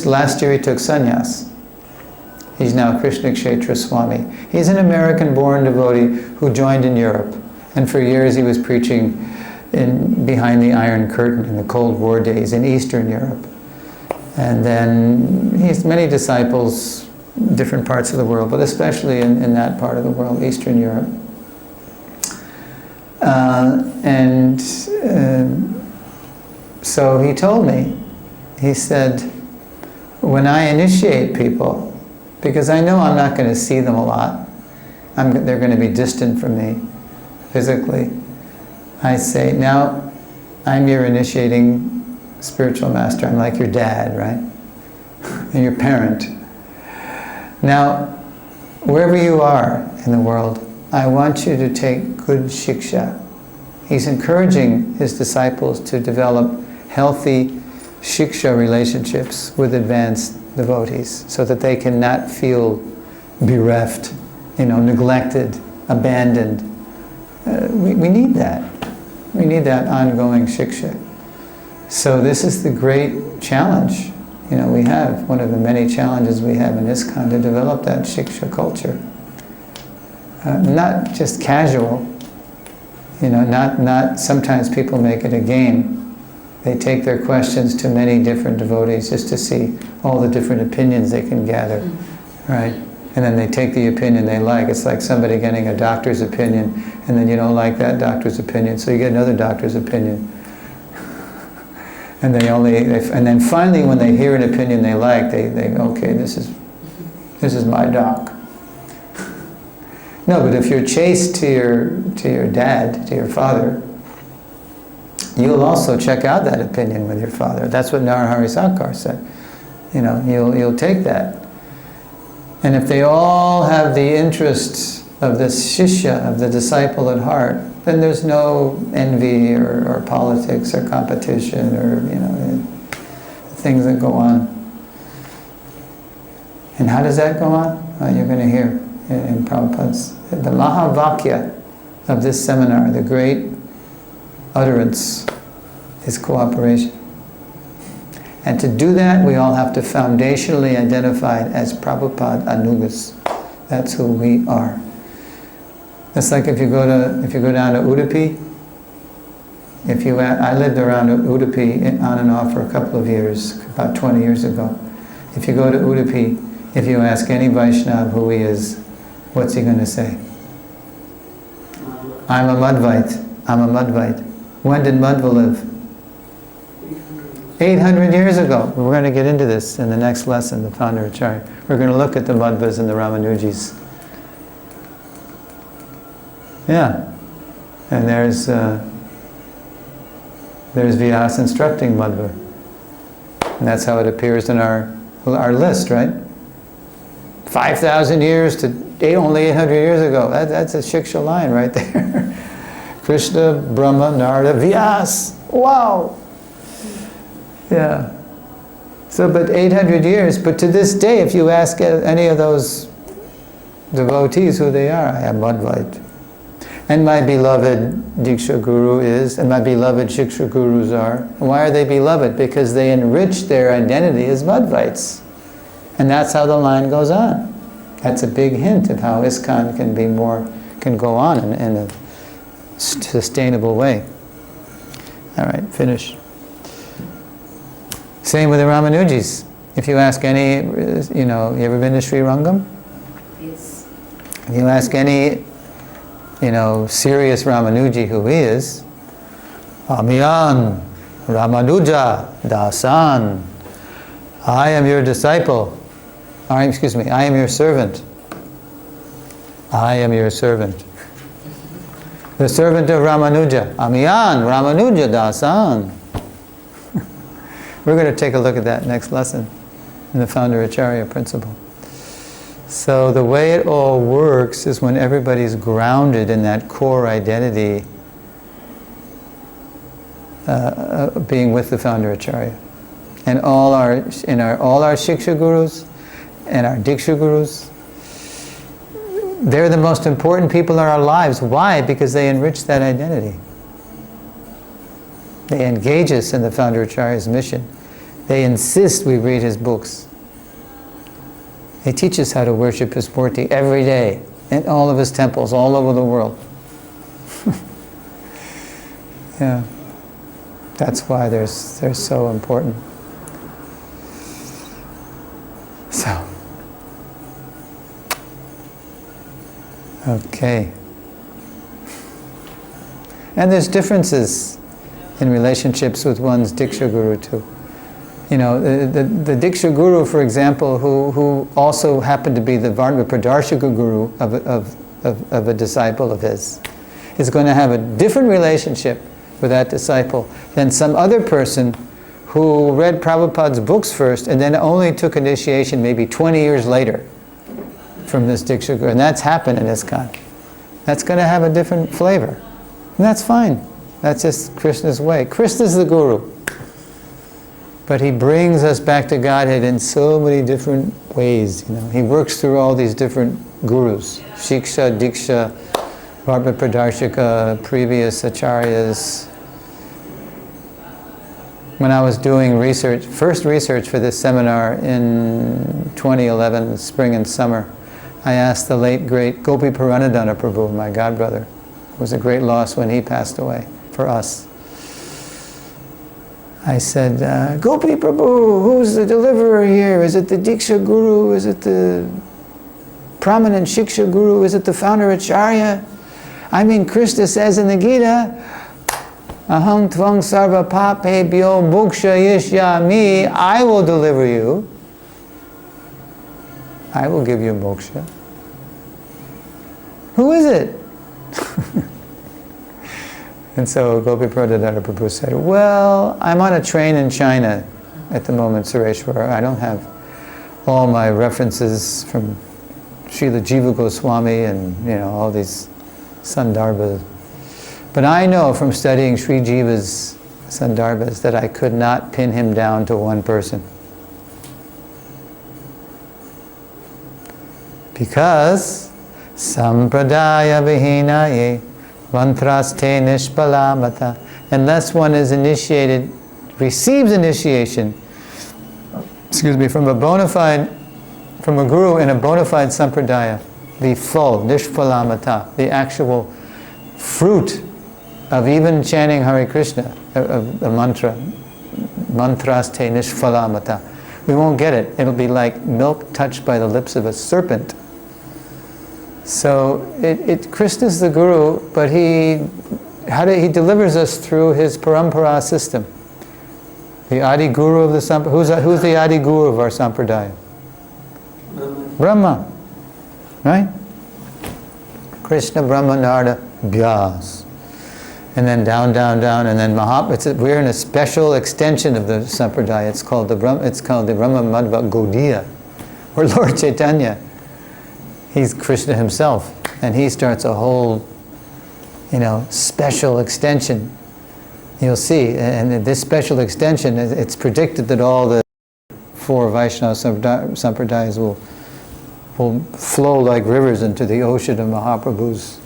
Speaker 1: Last year he took sannyas. He's now Krishna Kshetra Swami. He's an American-born devotee who joined in Europe. And for years he was preaching behind the Iron Curtain in the Cold War days in Eastern Europe. And then he has many disciples, different parts of the world, but especially in that part of the world, Eastern Europe. So he told me, he said, when I initiate people, because I know I'm not going to see them a lot, they're going to be distant from me physically, I say, now I'm your initiating spiritual master. I'm like your dad, right? And your parent. Now, wherever you are in the world, I want you to take good shiksha. He's encouraging his disciples to develop healthy shiksha relationships with advanced devotees so that they can not feel bereft, neglected, abandoned. We need that. We need that ongoing shiksha. So this is the great challenge, we have, one of the many challenges we have in ISKCON, to develop that shiksha culture. Not just casual, not sometimes people make it a game. They take their questions to many different devotees just to see all the different opinions they can gather, right? And then they take the opinion they like. It's like somebody getting a doctor's opinion, and then you don't like that doctor's opinion, so you get another doctor's opinion. And and then finally, when they hear an opinion they like, they okay, this is my doc. No, but if you're chaste to your dad, to your father, you'll also check out that opinion with your father. That's what Narahari Sarkar said. You'll take that. And if they all have the interests of this shishya, of the disciple at heart, then there's no envy or politics or competition or, things that go on. And how does that go on? You're going to hear in Prabhupada's. The Mahavakya of this seminar, the great utterance, is cooperation. And to do that, we all have to foundationally identify as Prabhupada Anugas. That's who we are. It's like if you go down to Udupi. I lived around Udupi on and off for a couple of years, about 20 years ago. If you go to Udupi, if you ask any Vaishnava who he is, what's he going to say? I'm a Madhvaita. I'm a Madhvaita. When did Madhva live? 800 years ago. We're going to get into this in the next lesson, the founder Acharya. We're going to look at the Madhvas and the Ramanujis. Yeah. And there's Vyasa instructing Madhva. And that's how it appears in our list, right? 5,000 years to only 800 years ago. That's a shiksha line right there. Krishna, Brahma, Narada, Vyasa. Wow! Yeah. So, but 800 years, but to this day, if you ask any of those devotees who they are, I am Madhvaita. And my beloved Diksha Guru is, and my beloved Shiksha Gurus are. And why are they beloved? Because they enrich their identity as Madhvaitas. And that's how the line goes on. That's a big hint of how ISKCON can go on in a sustainable way. All right, finish. Same with the Ramanujis. If you ask any, you ever been to Sri Rangam?
Speaker 2: Yes.
Speaker 1: If you ask any, serious Ramanuji who he is, Amiyan, Ramanuja, Dasan, I am your disciple. I am your servant. I am your servant. The servant of Ramanuja. Amiyan, Ramanuja, Dasan. We're going to take a look at that next lesson in the Founder Acharya principle. So the way it all works is when everybody's grounded in that core identity, being with the Founder Acharya. And all our Shiksha Gurus and our Diksha Gurus, they're the most important people in our lives. Why? Because they enrich that identity. They engage us in the Founder Acharya's mission. They insist we read his books. They teach us how to worship his Murti every day in all of his temples all over the world. Yeah. That's why they're so important. Okay. And there's differences in relationships with one's Diksha Guru too. You know, the Diksha Guru, for example, who also happened to be the Varma Pradarshaka Guru of a disciple of his, is going to have a different relationship with that disciple than some other person who read Prabhupada's books first and then only took initiation maybe 20 years later from this Diksha Guru. And that's happened in ISKCON. That's going to have a different flavor. And that's fine. That's just Krishna's way. Krishna's the Guru. But he brings us back to Godhead in so many different ways. You know, he works through all these different gurus. Shiksha, Diksha, Varma Pradarshaka, previous Acharyas. When I was doing research, first research for this seminar in 2011, spring and summer, I asked the late, great Gopi Puranadana Prabhu, my godbrother. It was a great loss when he passed away for us. I said, Gopi Prabhu, who's the deliverer here? Is it the Diksha Guru? Is it the prominent Shiksha Guru? Is it the founder Acharya? I mean, Krishna says in the Gita, Aham tvang sarva papebhyo moksha yishyami, I will deliver you. I will give you moksha. Who is it? And so Gopi Pradadara Prabhu said, well, I'm on a train in China at the moment, Suresvara. I don't have all my references from Srila Jiva Goswami and, you know, all these sandarbhas. But I know from studying Sri Jiva's sandarbhas that I could not pin him down to one person. Because sampradaya vihinaye vantraste nishpalamata, unless one is initiated, receives initiation, from a bona fide, from a guru in a bona fide sampradaya, the full nishpalamata, the actual fruit of even chanting Hare Krishna, of the mantra, mantraste nishpalamata. We won't get it. It'll be like milk touched by the lips of a serpent. So Krishna's the Guru, but he delivers us through his parampara system. The Adi Guru of the Sampradaya. Who's the Adi Guru of our Sampradaya? Brahma. Right? Krishna, Brahma, Narada, Vyas. And then down, and then we're in a special extension of the Sampradaya. It's called the Brahma Madhva Gaudiya, or Lord Chaitanya. He's Krishna himself, and he starts a whole, special extension. You'll see, and this special extension, it's predicted that all the four Vaishnava Sampradayas will flow like rivers into the ocean of Mahaprabhu's.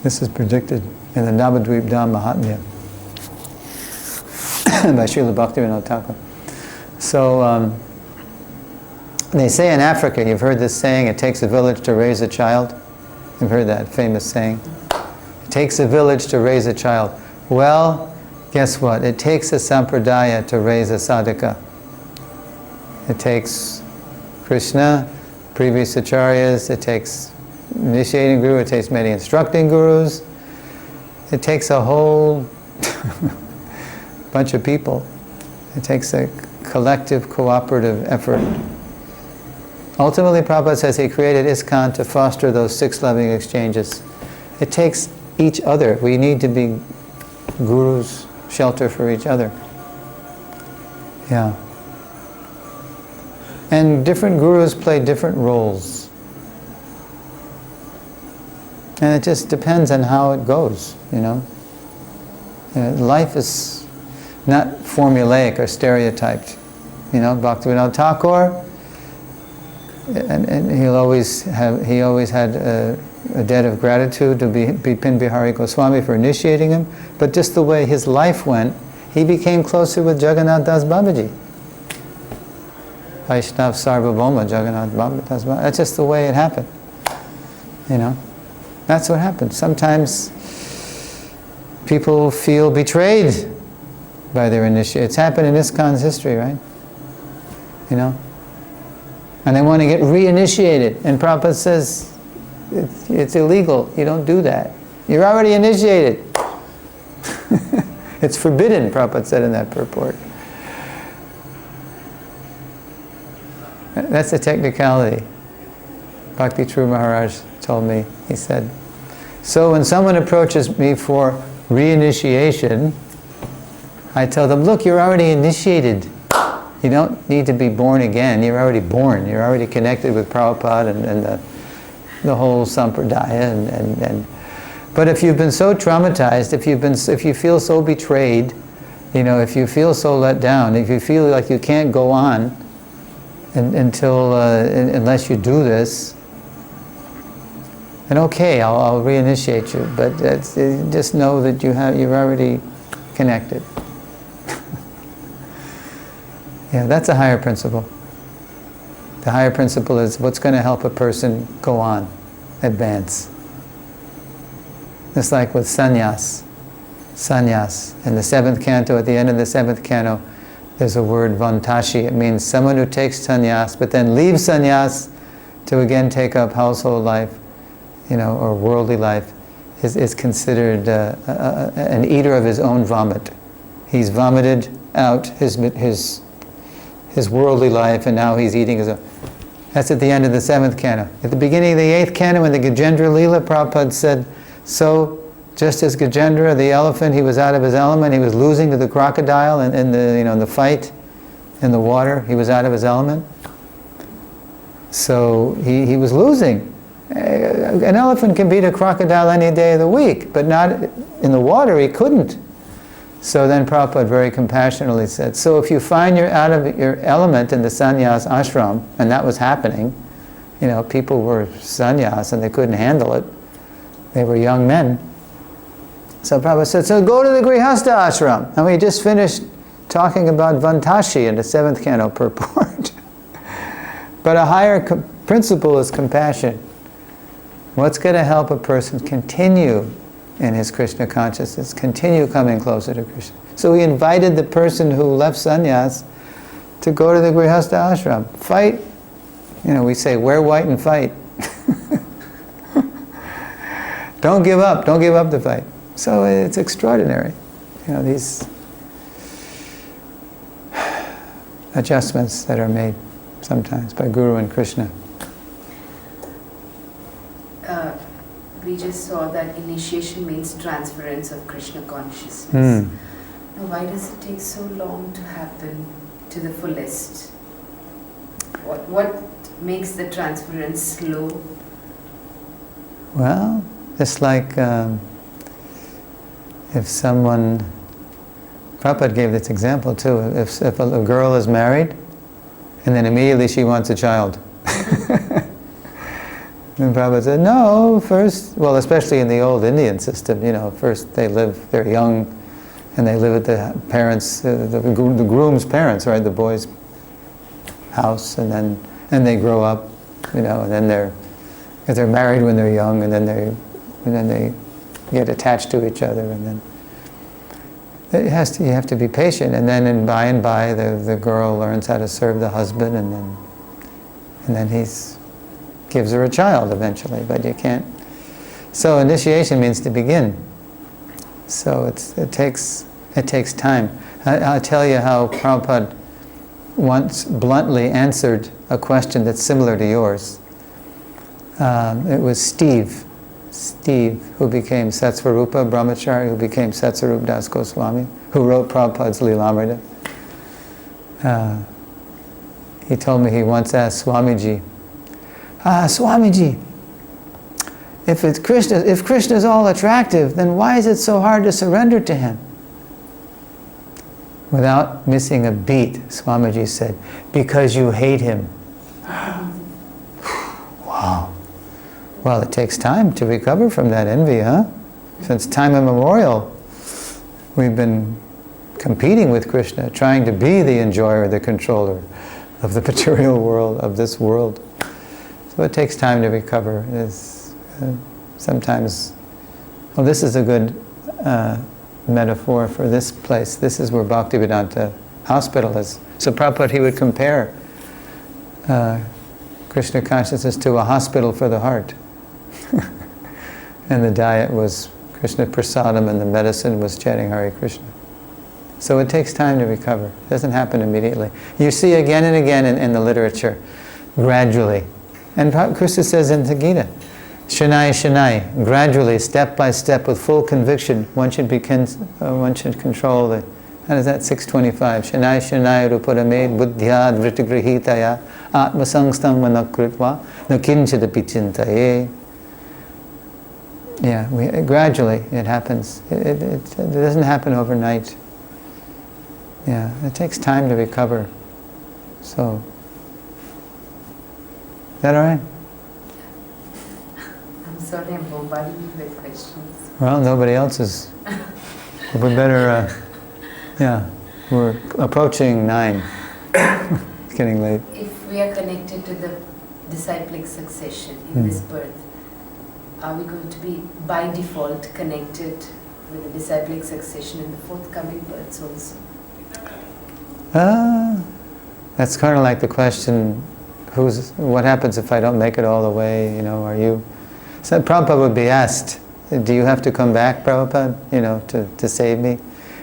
Speaker 1: This is predicted in the Navadvip Dham Mahatmya by Srila Bhaktivinoda Thakur. So, they say in Africa, you've heard this saying, it takes a village to raise a child. You've heard that famous saying. It takes a village to raise a child. Well, guess what? It takes a sampradaya to raise a sadhaka. It takes Krishna, previous acharyas, it takes initiating guru, it takes many instructing gurus. It takes a whole bunch of people. It takes a collective, cooperative effort. Ultimately, Prabhupada says he created ISKCON to foster those 6 loving exchanges. It takes each other. We need to be gurus, shelter for each other. Yeah. And different gurus play different roles. And it just depends on how it goes, Life is not formulaic or stereotyped. Bhaktivinoda Thakur, and he always had a debt of gratitude to Bipin Bihari Goswami for initiating him, but just the way his life went, he became closer with Jagannath Das Babaji. Vaishnav Sarvabhauma Jagannath Das Babaji. That's just the way it happened. That's what happens. Sometimes people feel betrayed by their initiation. It's happened in ISKCON's history, right? And they want to get reinitiated. And Prabhupada says, it's illegal. You don't do that. You're already initiated. It's forbidden, Prabhupada said in that purport. That's a technicality. Bhakti True Maharaj told me, he said, so when someone approaches me for reinitiation, I tell them, look, you're already initiated. You don't need to be born again. You're already born. You're already connected with Prabhupada and the whole sampradaya. But if you've been so traumatized, if you feel so betrayed, if you feel so let down, if you feel like you can't go on unless you do this, then okay, I'll reinitiate you. But just know that you're already connected. Yeah, that's a higher principle. The higher principle is what's going to help a person go on, advance. It's like with sannyas. Sannyas. In the 7th canto, at the end of the 7th canto, there's a word vantashi. It means someone who takes sannyas, but then leaves sannyas to again take up household life, or worldly life, is considered an eater of his own vomit. He's vomited out his worldly life, and now he's eating his own. That's at the end of the 7th canto. At the beginning of the 8th canto, in the Gajendra Leela, Prabhupada said, so just as Gajendra, the elephant, he was out of his element, he was losing to the crocodile in the fight in the water, he was out of his element. So he was losing. An elephant can beat a crocodile any day of the week, but not in the water, he couldn't. So then Prabhupada very compassionately said, so if you find you're out of your element in the sannyas ashram, and that was happening, people were sannyas and they couldn't handle it. They were young men. So Prabhupada said, so go to the grihastha ashram. And we just finished talking about vantashi in the 7th canto purport. But a higher principle is compassion. What's going to help a person continue in his Krishna consciousness, continue coming closer to Krishna? So he invited the person who left sannyas to go to the grihastha ashram. Fight. We say, wear white and fight. Don't give up the fight. So it's extraordinary. These adjustments that are made sometimes by Guru and Krishna.
Speaker 2: We just saw that initiation means transference of Krishna consciousness. Now, why does it take so long to happen to the fullest? What makes the transference slow?
Speaker 1: Well, it's like if someone, Prabhupada gave this example too, if a girl is married and then immediately she wants a child. And Prabhupada said, no, first, well, especially in the old Indian system, first they're young, and they live at the parents, the groom's parents, right, the boy's house, and then they grow up, and then they're married when they're young, and then they get attached to each other, and then you have to be patient, and then by and by the girl learns how to serve the husband, and then he's gives her a child eventually, but you can't. So initiation means to begin. So it takes time. I'll tell you how Prabhupada once bluntly answered a question that's similar to yours. It was Steve, who became Satsvarupa Brahmachari, who became Satsvarup Das Goswami, who wrote Prabhupada's Lilamrita. He told me he once asked Swamiji, Swamiji, if Krishna is all attractive, then why is it so hard to surrender to him? Without missing a beat, Swamiji said, because you hate him. Wow. Well, it takes time to recover from that envy, huh? Since time immemorial, we've been competing with Krishna, trying to be the enjoyer, the controller of the material world, of this world. So it takes time to recover. Sometimes, well, this is a good metaphor for this place. This is where Bhaktivedanta Hospital is. So Prabhupada, he would compare Krishna consciousness to a hospital for the heart. And the diet was Krishna prasadam and the medicine was chanting Hare Krishna. So it takes time to recover. It doesn't happen immediately. You see again and again in the literature, gradually. And Krishna says in the Gita, Shanai Shanai, gradually, step by step, with full conviction, one should control the, how does that, 625, Shanai Shanai Rupadame Buddhyad Vritigrihitaya Atmasangstam Manakritva Nakinchadapi Chintaye. Yeah, gradually it happens. It doesn't happen overnight. Yeah, it takes time to recover. So, is that all right?
Speaker 2: I'm sorry, I'm bombarding you with questions.
Speaker 1: Well, nobody else is. We better, yeah, we're approaching 9. It's getting late.
Speaker 2: If we are connected to the disciplic succession in this birth, are we going to be by default connected with the disciplic succession in the forthcoming births also?
Speaker 1: That's kind of like the question, what happens if I don't make it all the way, are you... So Prabhupada would be asked, do you have to come back, Prabhupada, to save me?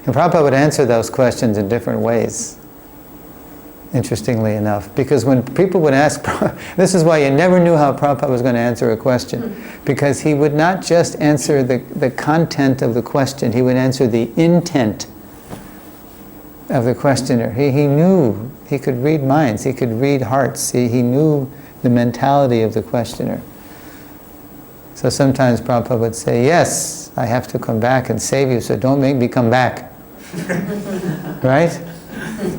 Speaker 1: And Prabhupada would answer those questions in different ways, interestingly enough. Because when people would ask, this is why you never knew how Prabhupada was going to answer a question. Because he would not just answer the content of the question, he would answer the intent of the questioner. He knew, he could read minds, he could read hearts, he knew the mentality of the questioner. So sometimes Prabhupada would say, yes, I have to come back and save you, so don't make me come back. Right?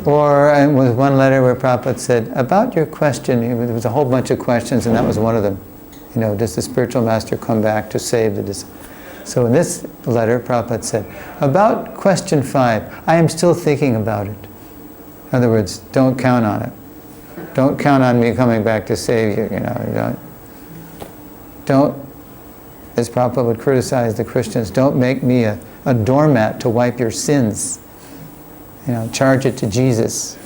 Speaker 1: Or with one letter where Prabhupada said, about your question, there was a whole bunch of questions and that was one of them. Does the spiritual master come back to save the disciple? So in this letter, Prabhupada said, about question 5, I am still thinking about it. In other words, don't count on it. Don't count on me coming back to save you, Don't, as Prabhupada would criticize the Christians, don't make me a doormat to wipe your sins. Charge it to Jesus.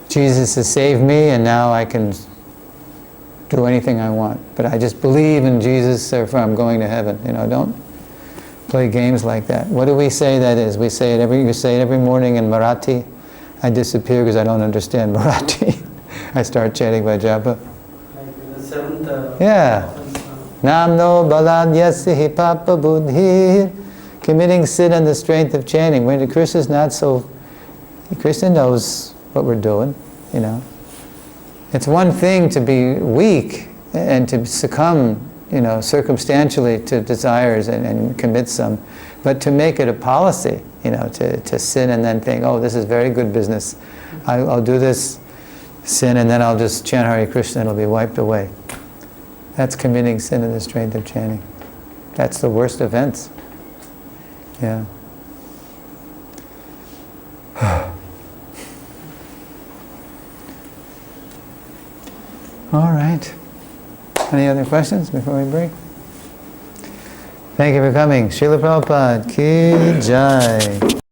Speaker 1: Jesus has saved me and now I can do anything I want. But I just believe in Jesus, therefore I'm going to heaven. Don't play games like that. What do we say that is? You say it every morning in Marathi. I disappear because I don't understand Marathi. I start chanting by japa.
Speaker 4: Like the 7th...
Speaker 1: Yeah. Namno balad yasya papa buddhi. Committing sin on the strength of chanting. When Krishna's not so... Krishna knows what we're doing, It's one thing to be weak and to succumb, circumstantially to desires and commit some, but to make it a policy, to sin and then think, oh, this is very good business. I'll do this sin and then I'll just chant Hare Krishna and it'll be wiped away. That's committing sin in the strength of chanting. That's the worst offense. Yeah. All right. Any other questions before we break? Thank you for coming. Srila Prabhupada ki jai.